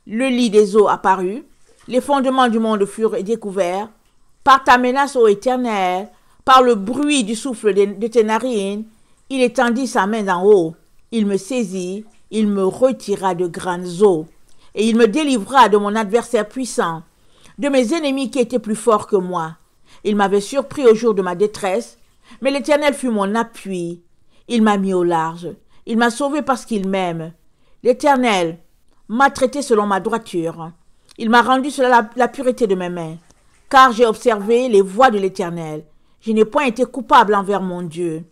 Le lit des eaux apparut. Les fondements du monde furent découverts. Par ta menace, ô Éternel, par le bruit du souffle de tes narines, il étendit sa main d'en haut. Il me saisit, il me retira de grandes eaux, et il me délivra de mon adversaire puissant, de mes ennemis qui étaient plus forts que moi. Il m'avait surpris au jour de ma détresse, mais l'Éternel fut mon appui. Il m'a mis au large, il m'a sauvé parce qu'il m'aime. L'Éternel m'a traité selon ma droiture, il m'a rendu selon la pureté de mes mains, car j'ai observé les voies de l'Éternel. Je n'ai point été coupable envers mon Dieu.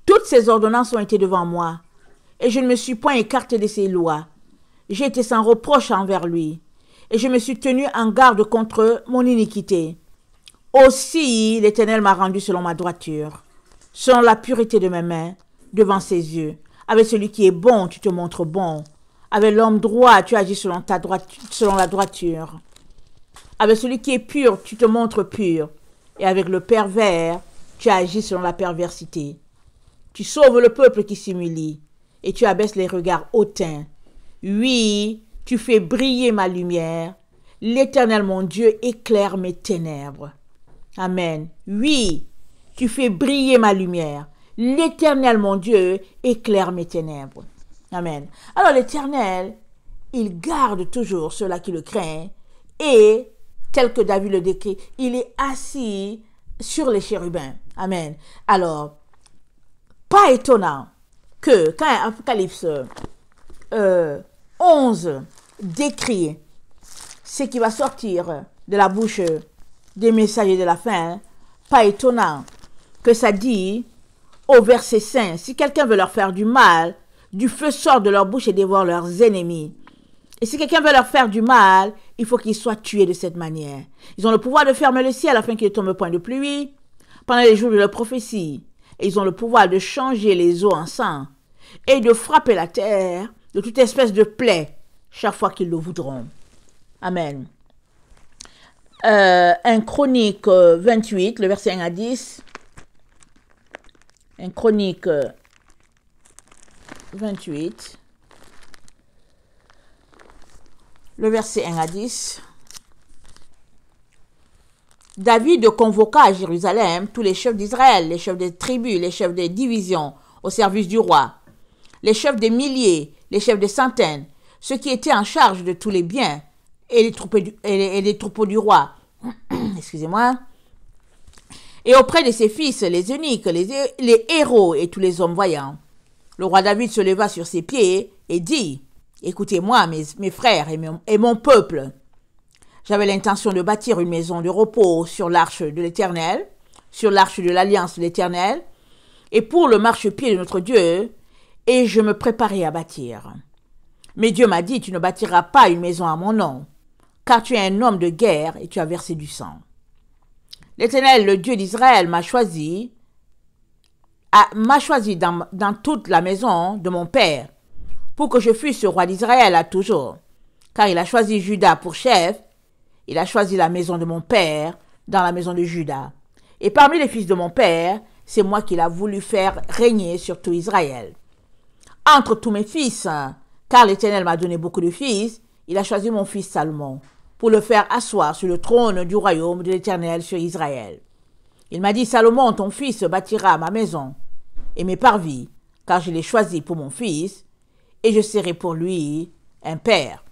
Toutes ses ordonnances ont été devant moi, et je ne me suis point écarté de ses lois. J'ai été sans reproche envers lui, et je me suis tenu en garde contre mon iniquité. Aussi l'Éternel m'a rendu selon ma droiture, selon la pureté de mes mains, devant ses yeux. Avec celui qui est bon, tu te montres bon. Avec l'homme droit, tu agis selon la droiture. Avec celui qui est pur, tu te montres pur. Et avec le pervers, tu agis selon la perversité. Tu sauves le peuple qui s'humilie, et tu abaisses les regards hautains. Oui, tu fais briller ma lumière. L'Éternel, mon Dieu, éclaire mes ténèbres. Amen. Oui, tu fais briller ma lumière. L'Éternel, mon Dieu, éclaire mes ténèbres. Amen. Alors l'Éternel, il garde toujours ceux-là qui le craignent, et, tel que David le décrit, il est assis sur les chérubins. Amen. Alors, pas étonnant que quand Apocalypse 11 décrit ce qui va sortir de la bouche des messagers de la fin, pas étonnant que ça dit au verset 5, si quelqu'un veut leur faire du mal, du feu sort de leur bouche et dévore leurs ennemis. Et si quelqu'un veut leur faire du mal, il faut qu'ils soient tués de cette manière. Ils ont le pouvoir de fermer le ciel afin qu'il ne tombe point de pluie pendant les jours de leur prophétie. Et ils ont le pouvoir de changer les eaux en sang et de frapper la terre de toute espèce de plaie chaque fois qu'ils le voudront. Amen. 1 Chronique 28, le verset 1 à 10. 1 Chronique 28, le verset 1 à 10. David convoqua à Jérusalem tous les chefs d'Israël, les chefs des tribus, les chefs des divisions au service du roi, les chefs des milliers, les chefs des centaines, ceux qui étaient en charge de tous les biens et les troupeaux du roi. Excusez-moi. Et auprès de ses fils, les eunuques, les héros et tous les hommes voyants. Le roi David se leva sur ses pieds et dit, « Écoutez-moi, mes frères et mon peuple. J'avais l'intention de bâtir une maison de repos sur l'arche de l'Éternel, sur l'arche de l'Alliance de l'Éternel, et pour le marchepied de notre Dieu, et je me préparais à bâtir. Mais Dieu m'a dit, tu ne bâtiras pas une maison à mon nom, car tu es un homme de guerre et tu as versé du sang. L'Éternel, le Dieu d'Israël, m'a choisi dans toute la maison de mon père, pour que je fusse roi d'Israël à toujours. Car il a choisi Juda pour chef, il a choisi la maison de mon père dans la maison de Juda. Et parmi les fils de mon père, c'est moi qu'il a voulu faire régner sur tout Israël. Entre tous mes fils, car l'Éternel m'a donné beaucoup de fils, il a choisi mon fils Salomon, pour le faire asseoir sur le trône du royaume de l'Éternel sur Israël. Il m'a dit, Salomon, ton fils bâtira ma maison et mes parvis, car je l'ai choisi pour mon fils, et je serai pour lui un père.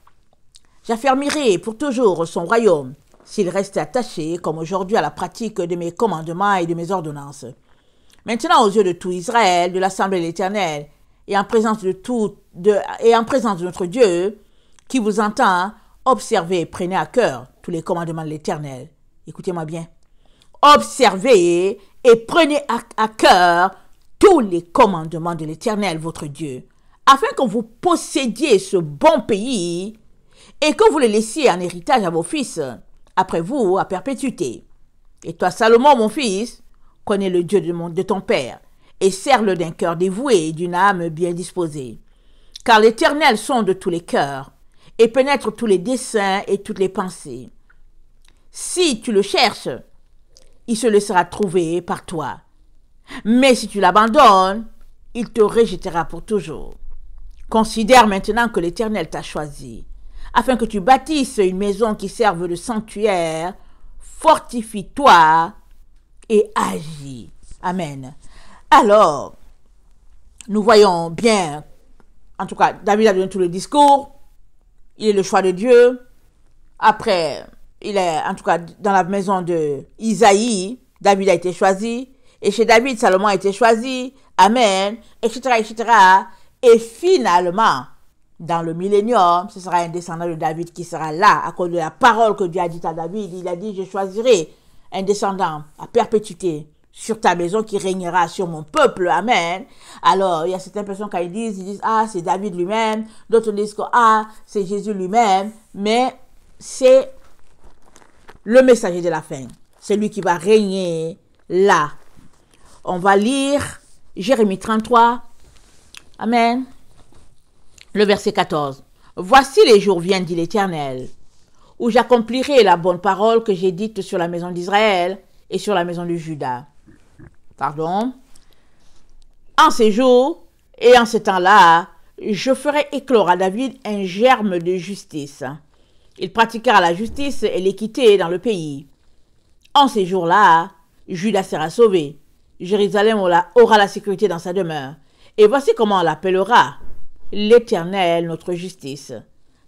J'affermirai pour toujours son royaume, s'il reste attaché, comme aujourd'hui, à la pratique de mes commandements et de mes ordonnances. Maintenant, aux yeux de tout Israël, de l'Assemblée de l'Éternel, et en présence de notre Dieu, qui vous entend, observez et prenez à cœur tous les commandements de l'Éternel. Écoutez-moi bien. Observez et prenez à cœur tous les commandements de l'Éternel, votre Dieu, afin que vous possédiez ce bon pays et que vous le laissiez en héritage à vos fils, après vous, à perpétuité. Et toi, Salomon, mon fils, connais le Dieu de ton père, et sers-le d'un cœur dévoué et d'une âme bien disposée. Car l'Éternel sonde tous les cœurs, et pénètre tous les desseins et toutes les pensées. Si tu le cherches, il se laissera trouver par toi. Mais si tu l'abandonnes, il te rejettera pour toujours. Considère maintenant que l'Éternel t'a choisi, afin que tu bâtisses une maison qui serve de sanctuaire. Fortifie-toi et agis. Amen. Alors, nous voyons bien, en tout cas, David a donné tout le discours. Il est le choix de Dieu. Après, il est, en tout cas, dans la maison de Isaïe, David a été choisi. Et chez David, Salomon a été choisi. Amen. Etc., etc. Et finalement, dans le millénium, ce sera un descendant de David qui sera là, à cause de la parole que Dieu a dit à David. Il a dit, je choisirai un descendant à perpétuité sur ta maison qui régnera sur mon peuple. Amen. Alors, il y a certaines personnes quand ils disent, ah, c'est David lui-même. D'autres disent que, ah, c'est Jésus lui-même. Mais c'est le messager de la fin. C'est lui qui va régner là. On va lire Jérémie 33. Amen. Le verset 14. Voici les jours viennent, dit l'Éternel, où j'accomplirai la bonne parole que j'ai dite sur la maison d'Israël et sur la maison de Juda. Pardon. En ces jours et en ce temps-là, je ferai éclore à David un germe de justice. Il pratiquera la justice et l'équité dans le pays. En ces jours-là, Juda sera sauvé. Jérusalem aura la sécurité dans sa demeure. Et voici comment on l'appellera. L'Éternel, notre justice.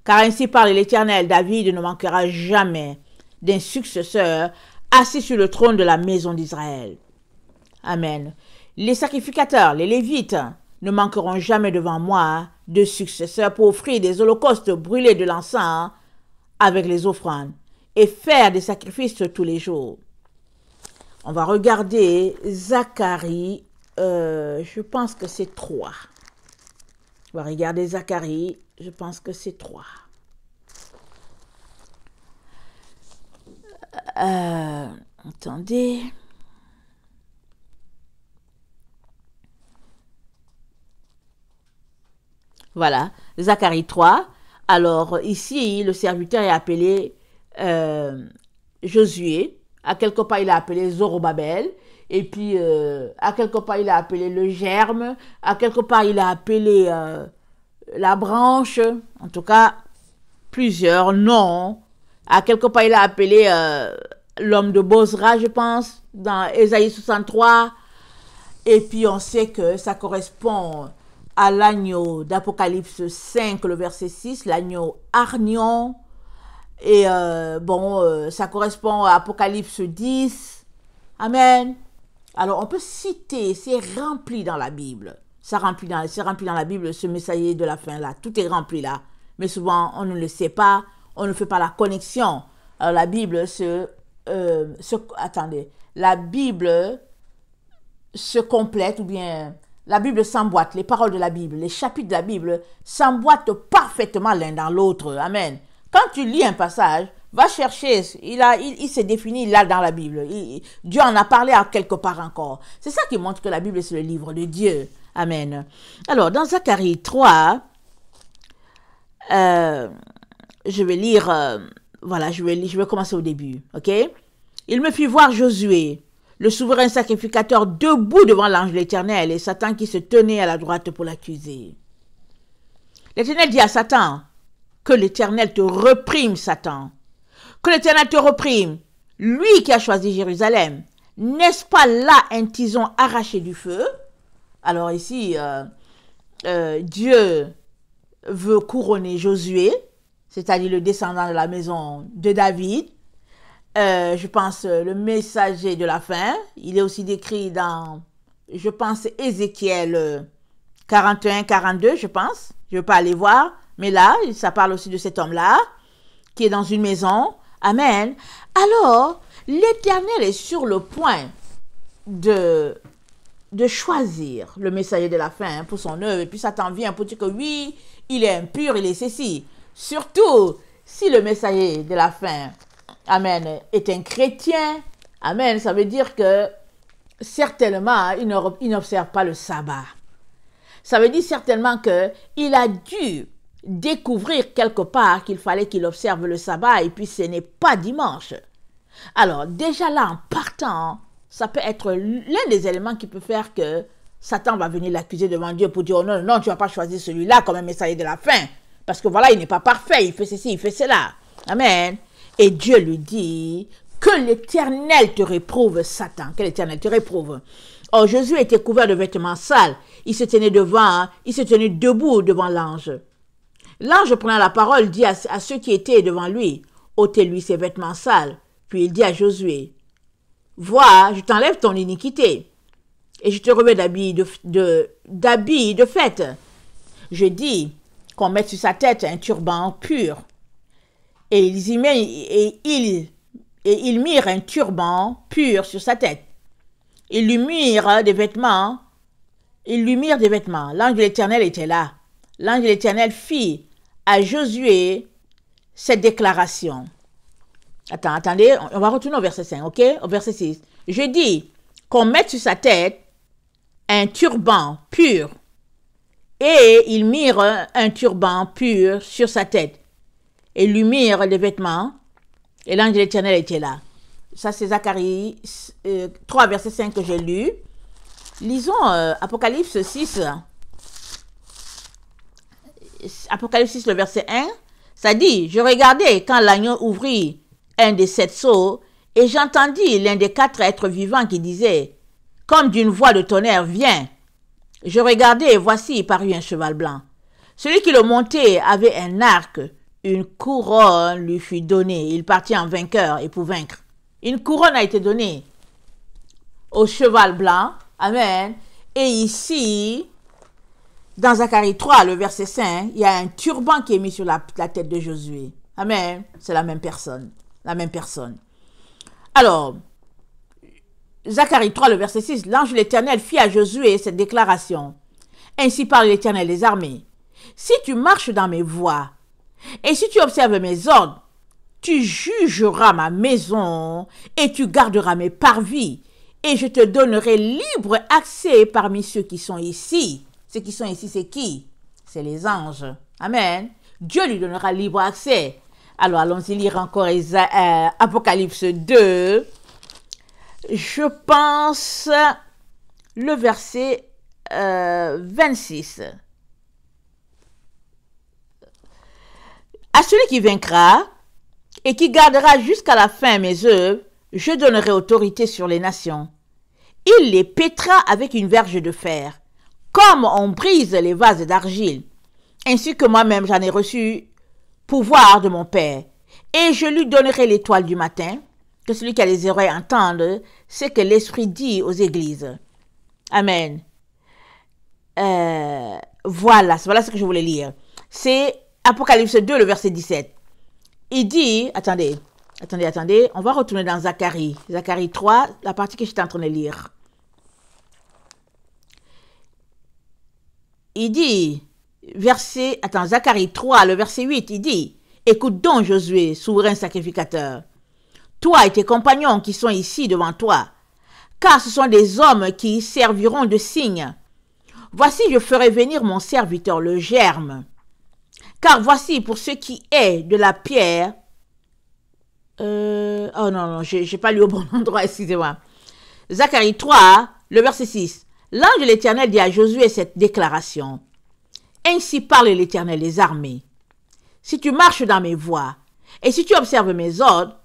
Car ainsi parle l'Éternel, David ne manquera jamais d'un successeur assis sur le trône de la maison d'Israël. Amen. Les sacrificateurs, les Lévites, ne manqueront jamais devant moi de successeurs pour offrir des holocaustes brûlés de l'encens avec les offrandes et faire des sacrifices tous les jours. On va regarder Zacharie, je pense que c'est 3. On va regarder Zacharie, je pense que c'est 3. Attendez. Voilà, Zacharie 3. Alors, ici, le serviteur est appelé Josué. À quelque part, il est appelé Zorobabel. Et puis, à quelque part, il est appelé le germe. À quelque part, il est appelé la branche. En tout cas, plusieurs noms. À quelque part, il est appelé l'homme de Bozra, je pense, dans Ésaïe 63. Et puis on sait que ça correspond à l'agneau d'Apocalypse 5, le verset 6, l'agneau Arnion. Et ça correspond à Apocalypse 10. Amen. Alors on peut citer, c'est rempli dans la Bible. C'est rempli dans la Bible, ce messager de la fin là. Tout est rempli là. Mais souvent on ne le sait pas, on ne fait pas la connexion. Alors la Bible la Bible se complète, ou bien la Bible s'emboîte, les paroles de la Bible, les chapitres de la Bible s'emboîtent parfaitement l'un dans l'autre. Amen. Quand tu lis un passage, va chercher, il s'est défini là dans la Bible. Dieu en a parlé à quelque part encore. C'est ça qui montre que la Bible, c'est le livre de Dieu. Amen. Alors, dans Zacharie 3, je vais lire, je vais commencer au début, ok? Il me fit voir Josué, le souverain sacrificateur, debout devant l'ange de l'Éternel, et Satan qui se tenait à la droite pour l'accuser. L'Éternel dit à Satan, que l'Éternel te reprime, Satan. Que l'Éternel te reprime, lui qui a choisi Jérusalem. N'est-ce pas là un tison arraché du feu? Alors ici, Dieu veut couronner Josué, c'est-à-dire le descendant de la maison de David. Je pense, le messager de la fin. Il est aussi décrit dans, je pense, Ézéchiel 41, 42, je pense. Je ne veux pas aller voir. Mais là, ça parle aussi de cet homme-là, qui est dans une maison. Amen. Alors, l'Éternel est sur le point de choisir le messager de la fin pour son œuvre. Et puis Satan vient pour dire que oui, il est impur, il est ceci. Surtout, si le messager de la fin, amen, est un chrétien, amen, ça veut dire que certainement, il n'observe pas le sabbat. Ça veut dire certainement qu'il a dû découvrir quelque part qu'il fallait qu'il observe le sabbat et puis ce n'est pas dimanche. Alors, déjà là, en partant, ça peut être l'un des éléments qui peut faire que Satan va venir l'accuser devant Dieu pour dire, oh non, non, tu vas pas choisir celui-là comme un messager de la fin. Parce que voilà, il n'est pas parfait, il fait ceci, il fait cela. Amen. Et Dieu lui dit, que l'Éternel te réprouve, Satan, que l'Éternel te réprouve. Or, Jésus était couvert de vêtements sales. Il se tenait debout devant l'ange. L'ange prenant la parole dit à ceux qui étaient devant lui, ôtez-lui ses vêtements sales. Puis il dit à Josué, vois, je t'enlève ton iniquité et je te revêts d'habits de fête. Je dis qu'on mette sur sa tête un turban pur. Et ils mirent un turban pur sur sa tête. Ils lui mirent des vêtements. L'ange de l'Éternel était là. L'ange de l'Éternel fit à Josué cette déclaration. Attendez, on va retourner au verset 5, ok? Au verset 6. Je dis qu'on mette sur sa tête un turban pur. Et ils mirent un turban pur sur sa tête. Et lui mirent des vêtements. Et l'ange de l'Éternel était là. Ça, c'est Zacharie 3, verset 5 que j'ai lu. Lisons Apocalypse 6. Apocalypse 6, le verset 1. Ça dit, je regardais quand l'agneau ouvrit un des 7 sceaux, et j'entendis l'un des 4 êtres vivants qui disait, comme d'une voix de tonnerre, viens. Je regardais et voici parut un cheval blanc. Celui qui le montait avait un arc, une couronne lui fut donnée. Il partit en vainqueur et pour vaincre. Une couronne a été donnée au cheval blanc. Amen. Et ici, dans Zacharie 3, le verset 5, il y a un turban qui est mis sur la tête de Josué. Amen. C'est la même personne. La même personne. Alors, Zacharie 3, le verset 6, l'ange de l'Éternel fit à Josué cette déclaration. Ainsi parle l'Éternel des armées. Si tu marches dans mes voies, et si tu observes mes ordres, tu jugeras ma maison, et tu garderas mes parvis, et je te donnerai libre accès parmi ceux qui sont ici. Ceux qui sont ici, c'est qui? C'est les anges. Amen. Dieu lui donnera libre accès. Alors, allons-y lire encore Apocalypse 2. Je pense le verset 26. À celui qui vaincra et qui gardera jusqu'à la fin mes œuvres, je donnerai autorité sur les nations. Il les pétera avec une verge de fer, comme on brise les vases d'argile. Ainsi que moi-même j'en ai reçu pouvoir de mon Père. Et je lui donnerai l'étoile du matin, que celui qui a les oreilles entende ce que l'Esprit dit aux églises. Amen. Voilà ce que je voulais lire. C'est Apocalypse 2, le verset 17. Il dit, attendez, on va retourner dans Zacharie. Zacharie 3, la partie que j'étais en train de lire. Il dit, Zacharie 3, le verset 8, il dit, écoute donc Josué, souverain sacrificateur, toi et tes compagnons qui sont ici devant toi, car ce sont des hommes qui serviront de signe. Voici, je ferai venir mon serviteur le germe. Car voici, pour ce qui est de la pierre... oh non, j'ai pas lu au bon endroit, excusez-moi. Zacharie 3, le verset 6. L'ange de l'Éternel dit à Josué cette déclaration. Ainsi parle l'Éternel des armées. Si tu marches dans mes voies, et si tu observes mes ordres,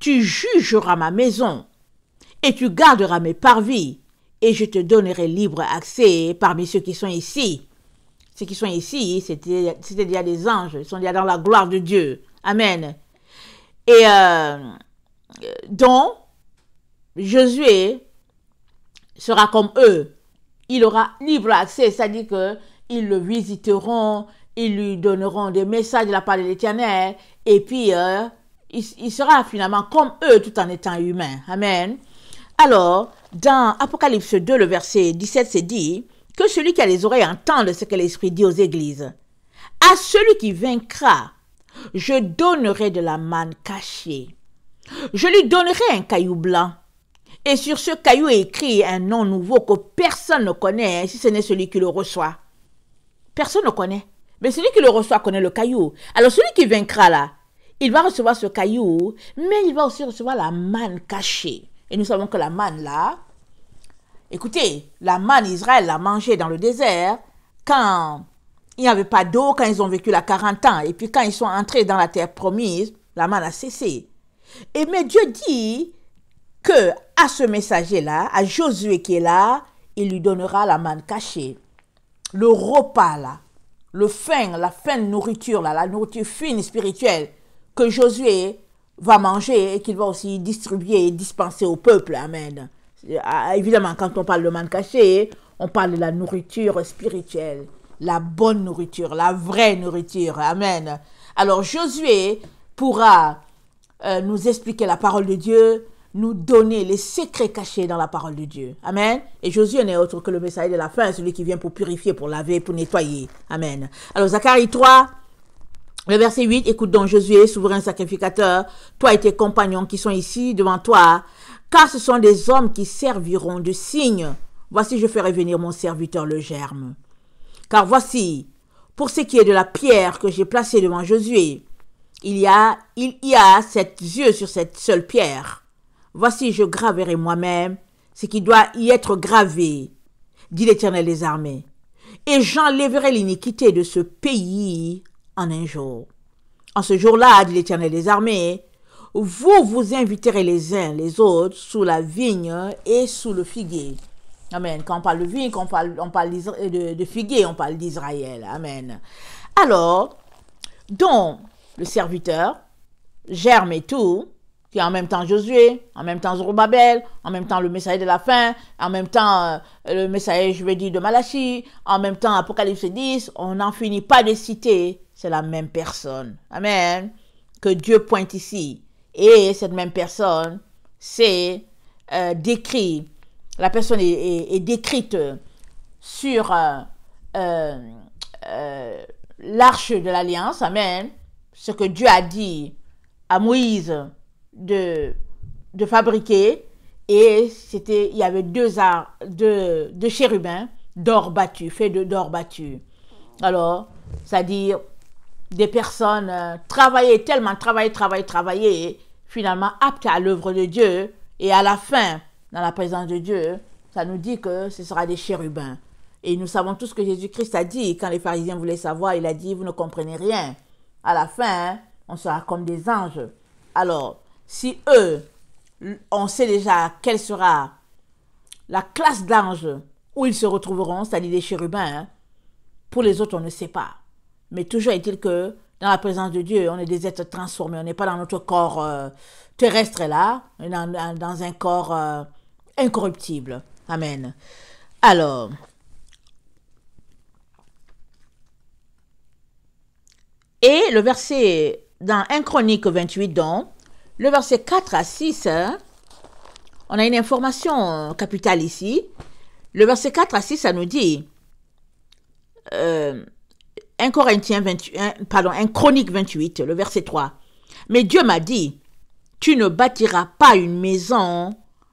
tu jugeras ma maison, et tu garderas mes parvis, et je te donnerai libre accès parmi ceux qui sont ici. Ceux qui sont ici, c'était déjà des anges, ils sont déjà dans la gloire de Dieu. Amen. Et donc, Josué sera comme eux. Il aura libre accès, c'est-à-dire qu'ils le visiteront, ils lui donneront des messages de la part de l'Éternel, et puis il sera finalement comme eux tout en étant humain. Amen. Alors, dans Apocalypse 2, le verset 17, c'est dit que celui qui a les oreilles entende ce que l'Esprit dit aux églises. À celui qui vaincra, je donnerai de la manne cachée. Je lui donnerai un caillou blanc. Et sur ce caillou est écrit un nom nouveau que personne ne connaît, si ce n'est celui qui le reçoit. Personne ne connaît. Mais celui qui le reçoit connaît le caillou. Alors celui qui vaincra là, il va recevoir ce caillou, mais il va aussi recevoir la manne cachée. Et nous savons que la manne là, écoutez, la manne Israël l'a mangée dans le désert quand il n'y avait pas d'eau, quand ils ont vécu là 40 ans. Et puis quand ils sont entrés dans la terre promise, la manne a cessé. Et mais Dieu dit que à ce messager-là, à Josué qui est là, il lui donnera la manne cachée. Le repas là, la fin de nourriture là, la nourriture fine spirituelle que Josué va manger et qu'il va aussi distribuer et dispenser au peuple. Amen. Évidemment, quand on parle de manne cachée, on parle de la nourriture spirituelle, la bonne nourriture, la vraie nourriture. Amen. Alors Josué pourra nous expliquer la parole de Dieu, nous donner les secrets cachés dans la parole de Dieu. Amen. Et Josué n'est autre que le messager de la fin, celui qui vient pour purifier, pour laver, pour nettoyer. Amen. Alors Zacharie 3, le verset 8, écoute donc Josué, souverain sacrificateur, toi et tes compagnons qui sont ici devant toi, car ce sont des hommes qui serviront de signe. Voici, je ferai venir mon serviteur le germe. Car voici, pour ce qui est de la pierre que j'ai placée devant Josué, il y a 7 yeux sur cette seule pierre. Voici, je graverai moi-même ce qui doit y être gravé, dit l'Éternel des armées. Et j'enlèverai l'iniquité de ce pays en un jour. En ce jour-là, dit l'Éternel des armées, vous vous inviterez les uns les autres sous la vigne et sous le figuier. Amen. Quand on parle de vigne, on parle de figuier, on parle d'Israël. Amen. Alors, donc, le serviteur, germe et tout, qui est en même temps Josué, en même temps Zorobabel, en même temps le messager de la fin, en même temps le messager, je vais dire, de Malachie, en même temps Apocalypse 10, on n'en finit pas de citer, c'est la même personne. Amen. Que Dieu pointe ici. Et cette même personne, c'est décrit, la personne est décrite sur l'arche de l'Alliance, amen, ce que Dieu a dit à Moïse de fabriquer, et il y avait deux chérubins d'or battu, fait d'or battu. Alors, c'est-à-dire des personnes travaillaient, finalement aptes à l'œuvre de Dieu, et à la fin, dans la présence de Dieu, ça nous dit que ce sera des chérubins. Et nous savons tous ce que Jésus-Christ a dit, quand les pharisiens voulaient savoir, il a dit, vous ne comprenez rien. À la fin, on sera comme des anges. Alors, si eux, on sait déjà quelle sera la classe d'anges où ils se retrouveront, c'est-à-dire les chérubins. Hein. Pour les autres, on ne sait pas. Mais toujours est-il que dans la présence de Dieu, on est des êtres transformés. On n'est pas dans notre corps terrestre là, on est dans un corps incorruptible. Amen. Alors, et le verset dans 1 Chronique 28, donc, le verset 4 à 6, hein, on a une information capitale ici. Le verset 4 à 6, ça nous dit 1 Chronique 28, le verset 3. Mais Dieu m'a dit, tu ne bâtiras pas une maison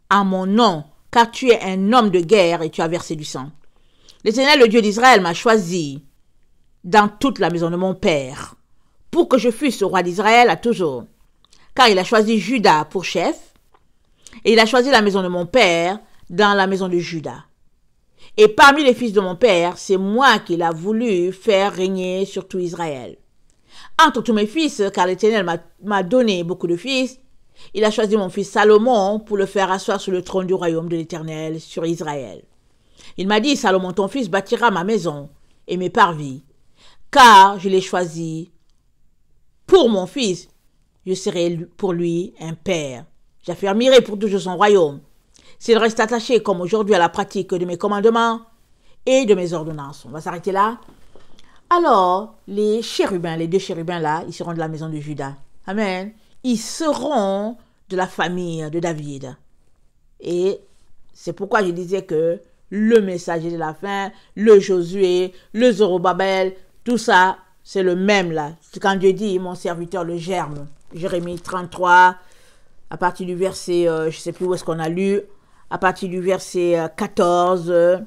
à mon nom, car tu es un homme de guerre et tu as versé du sang. L'Éternel, le Dieu d'Israël, m'a choisi dans toute la maison de mon père, pour que je fusse roi d'Israël à toujours. Car il a choisi Juda pour chef, et il a choisi la maison de mon père dans la maison de Juda. Et parmi les fils de mon père, c'est moi qu'il a voulu faire régner sur tout Israël. Entre tous mes fils, car l'Éternel m'a donné beaucoup de fils, il a choisi mon fils Salomon pour le faire asseoir sur le trône du royaume de l'Éternel sur Israël. Il m'a dit, Salomon, ton fils bâtira ma maison et mes parvis, car je l'ai choisi pour mon fils, je serai pour lui un père. J'affermirai pour toujours son royaume. S'il reste attaché comme aujourd'hui à la pratique de mes commandements et de mes ordonnances. On va s'arrêter là. Alors, les chérubins, les deux chérubins là, ils seront de la maison de Juda. Amen. Ils seront de la famille de David. Et c'est pourquoi je disais que le messager de la fin, le Josué, le Zorobabel, tout ça, c'est le même là. C'est quand Dieu dit, mon serviteur le germe. Jérémie 33, à partir du verset, je ne sais plus où est-ce qu'on a lu, à partir du verset 14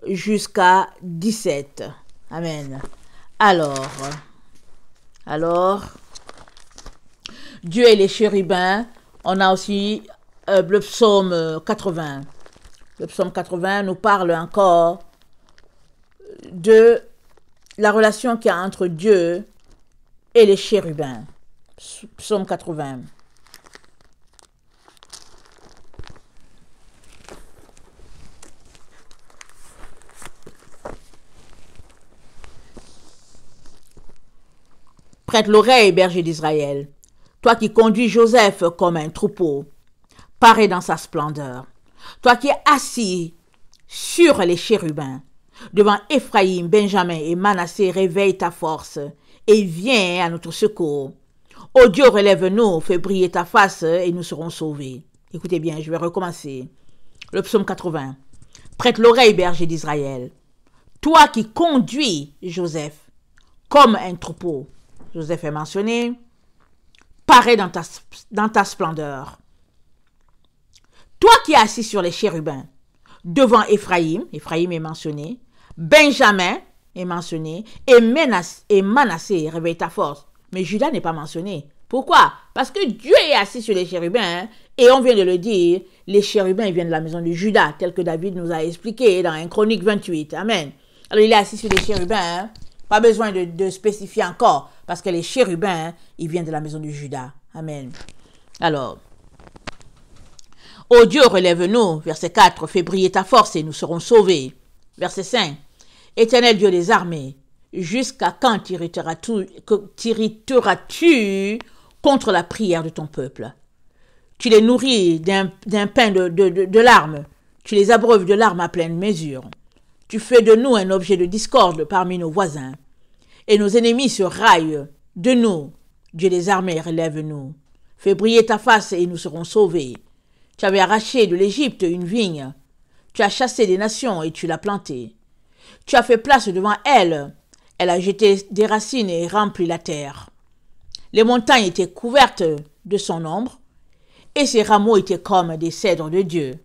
jusqu'à 17. Amen. Alors, Dieu et les chérubins, on a aussi le psaume 80. Le psaume 80 nous parle encore de la relation qu'il y a entre Dieu et les chérubins. Psaume 80. Prête l'oreille, berger d'Israël, toi qui conduis Joseph comme un troupeau, paré dans sa splendeur, toi qui es assis sur les chérubins, devant Éphraïm, Benjamin et Manassé, réveille ta force et viens à notre secours. Ô Dieu, relève-nous, fais briller ta face et nous serons sauvés. Écoutez bien, je vais recommencer. Le psaume 80. Prête l'oreille, berger d'Israël, toi qui conduis Joseph comme un troupeau. Joseph est mentionné, paré dans ta splendeur. Toi qui es assis sur les chérubins, devant Éphraïm, Éphraïm est mentionné, Benjamin est mentionné, et Manassé, réveille ta force. Mais Judas n'est pas mentionné. Pourquoi? Parce que Dieu est assis sur les chérubins, et on vient de le dire, les chérubins viennent de la maison de Judas, tel que David nous a expliqué dans 1 Chronique 28. Amen. Alors il est assis sur les chérubins, pas besoin de spécifier encore, parce que les chérubins, ils viennent de la maison de Judas. Amen. Alors, ô Dieu, relève-nous. Verset 4, fais briller ta force et nous serons sauvés. Verset 5, Éternel Dieu des armées, jusqu'à quand t'irriteras-tu contre la prière de ton peuple? Tu les nourris d'un pain de larmes, tu les abreuves de larmes à pleine mesure. Tu fais de nous un objet de discorde parmi nos voisins. Et nos ennemis se raillent de nous. Dieu des armées, relève-nous. Fais briller ta face et nous serons sauvés. Tu avais arraché de l'Égypte une vigne. Tu as chassé des nations et tu l'as plantée. Tu as fait place devant elle. Elle a jeté des racines et rempli la terre. Les montagnes étaient couvertes de son ombre et ses rameaux étaient comme des cèdres de Dieu.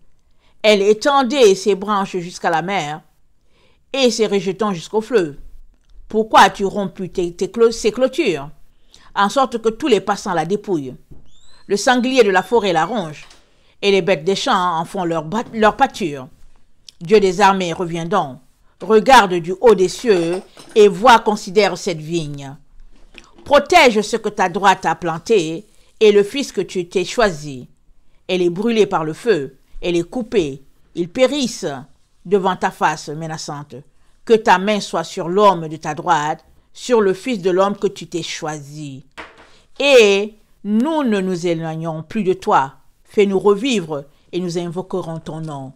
Elle étendait ses branches jusqu'à la mer et ses rejetons jusqu'au fleuve. Pourquoi as-tu rompu ces clôtures, en sorte que tous les passants la dépouillent? Le sanglier de la forêt la ronge, et les bêtes des champs en font leur pâture. Dieu des armées, reviens donc, regarde du haut des cieux, et vois, considère cette vigne. Protège ce que ta droite a planté, et le fils que tu t'es choisi, Elle est brûlée par le feu. Elle est coupée. Ils périssent devant ta face menaçante. Que ta main soit sur l'homme de ta droite, sur le Fils de l'homme que tu t'es choisi. Et nous ne nous éloignons plus de toi. Fais-nous revivre et nous invoquerons ton nom.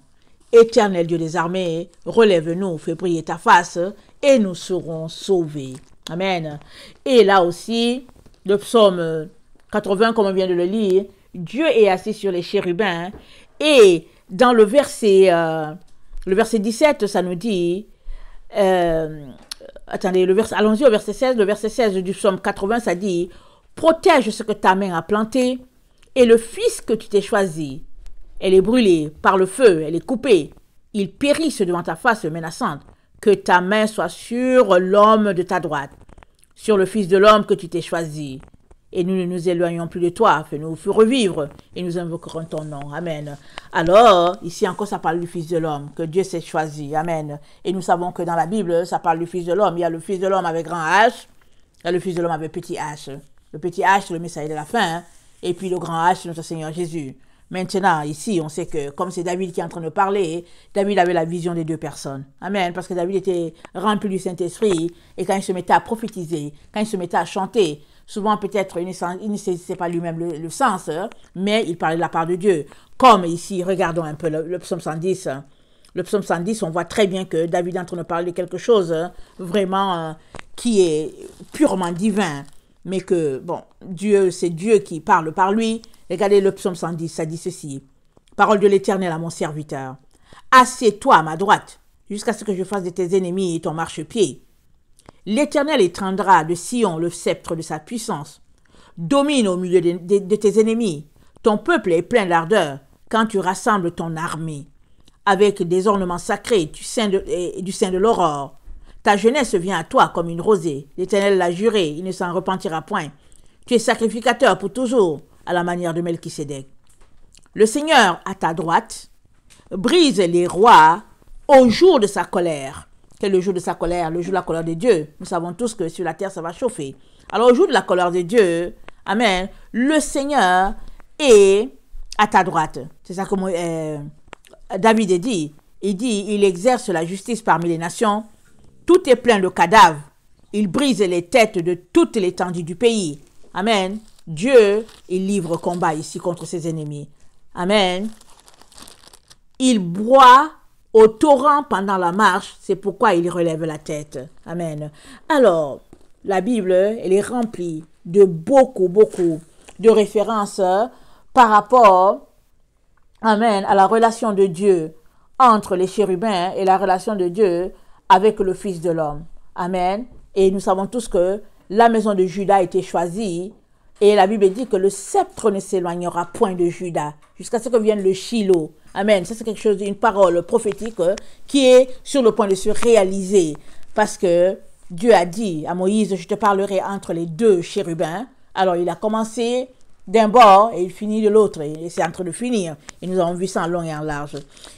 Éternel Dieu des armées, relève-nous, fais briller ta face et nous serons sauvés. Amen. Et là aussi, le psaume 80, comme on vient de le lire, Dieu est assis sur les chérubins. Et dans le verset 17, ça nous dit, allons-y au verset 16. Le verset 16 du psaume 80, ça dit, protège ce que ta main a planté et le fils que tu t'es choisi. Elle est brûlée par le feu, elle est coupée. Ils périssent devant ta face menaçante. Que ta main soit sur l'homme de ta droite, sur le Fils de l'homme que tu t'es choisi. Et nous ne nous éloignons plus de toi. Fais-nous revivre et nous invoquerons ton nom. Amen. Alors, ici encore, ça parle du Fils de l'homme, que Dieu s'est choisi. Amen. Et nous savons que dans la Bible, ça parle du Fils de l'homme. Il y a le Fils de l'homme avec grand H, il y a le Fils de l'homme avec petit H. Le petit H, c'est le Messager de la fin, et puis le grand H, c'est notre Seigneur Jésus. Maintenant, ici, on sait que, comme c'est David qui est en train de parler, David avait la vision des deux personnes. Amen. Parce que David était rempli du Saint-Esprit, et quand il se mettait à prophétiser, quand il se mettait à chanter, souvent peut-être il ne saisissait pas lui-même le sens, mais il parlait de la part de Dieu. Comme ici, regardons un peu le psaume 110. Le psaume 110, on voit très bien que David est en train de parler de quelque chose vraiment qui est purement divin. Mais que, bon, Dieu, c'est Dieu qui parle par lui. Regardez le psaume 110, ça dit ceci. Parole de l'Éternel à mon serviteur. Assieds-toi à ma droite, jusqu'à ce que je fasse de tes ennemis ton marchepied. L'Éternel étendra de Sion le sceptre de sa puissance. Domine au milieu de tes ennemis. Ton peuple est plein d'ardeur quand tu rassembles ton armée. Avec des ornements sacrés du sein de l'aurore. Ta jeunesse vient à toi comme une rosée. L'Éternel l'a juré, il ne s'en repentira point. Tu es sacrificateur pour toujours, à la manière de Melchisédek. Le Seigneur, à ta droite, brise les rois au jour de sa colère. Quel est le jour de sa colère? Le jour de la colère de Dieu. Nous savons tous que sur la terre, ça va chauffer. Alors, au jour de la colère de Dieu, amen, le Seigneur est à ta droite. C'est ça que David dit. Il dit, il exerce la justice parmi les nations. Tout est plein de cadavres. Il brise les têtes de toute l'étendue du pays. Amen. Dieu, il livre combat ici contre ses ennemis. Amen. Il boit au torrent pendant la marche. C'est pourquoi il relève la tête. Amen. Alors, la Bible, elle est remplie de beaucoup de références par rapport, amen, à la relation de Dieu entre les chérubins et la relation de Dieu avec le Fils de l'homme. Amen. Et nous savons tous que la maison de Juda a été choisie et la Bible dit que le sceptre ne s'éloignera point de Juda jusqu'à ce que vienne le Shiloh. Amen. Ça, c'est quelque chose, une parole prophétique qui est sur le point de se réaliser parce que Dieu a dit à Moïse, je te parlerai entre les deux chérubins. Alors, il a commencé d'un bord et il finit de l'autre. Et c'est en train de finir. Et nous avons vu ça en long et en large.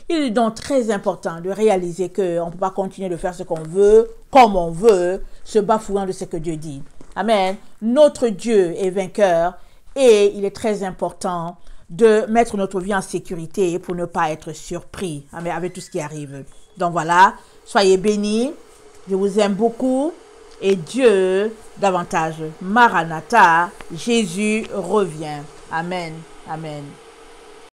Il est donc très important de réaliser qu'on ne peut pas continuer de faire ce qu'on veut, comme on veut, se bafouant de ce que Dieu dit. Amen. Notre Dieu est vainqueur et il est très important de mettre notre vie en sécurité pour ne pas être surpris avec tout ce qui arrive. Donc voilà, soyez bénis. Je vous aime beaucoup. Et Dieu davantage. Maranatha, Jésus revient. Amen. Amen.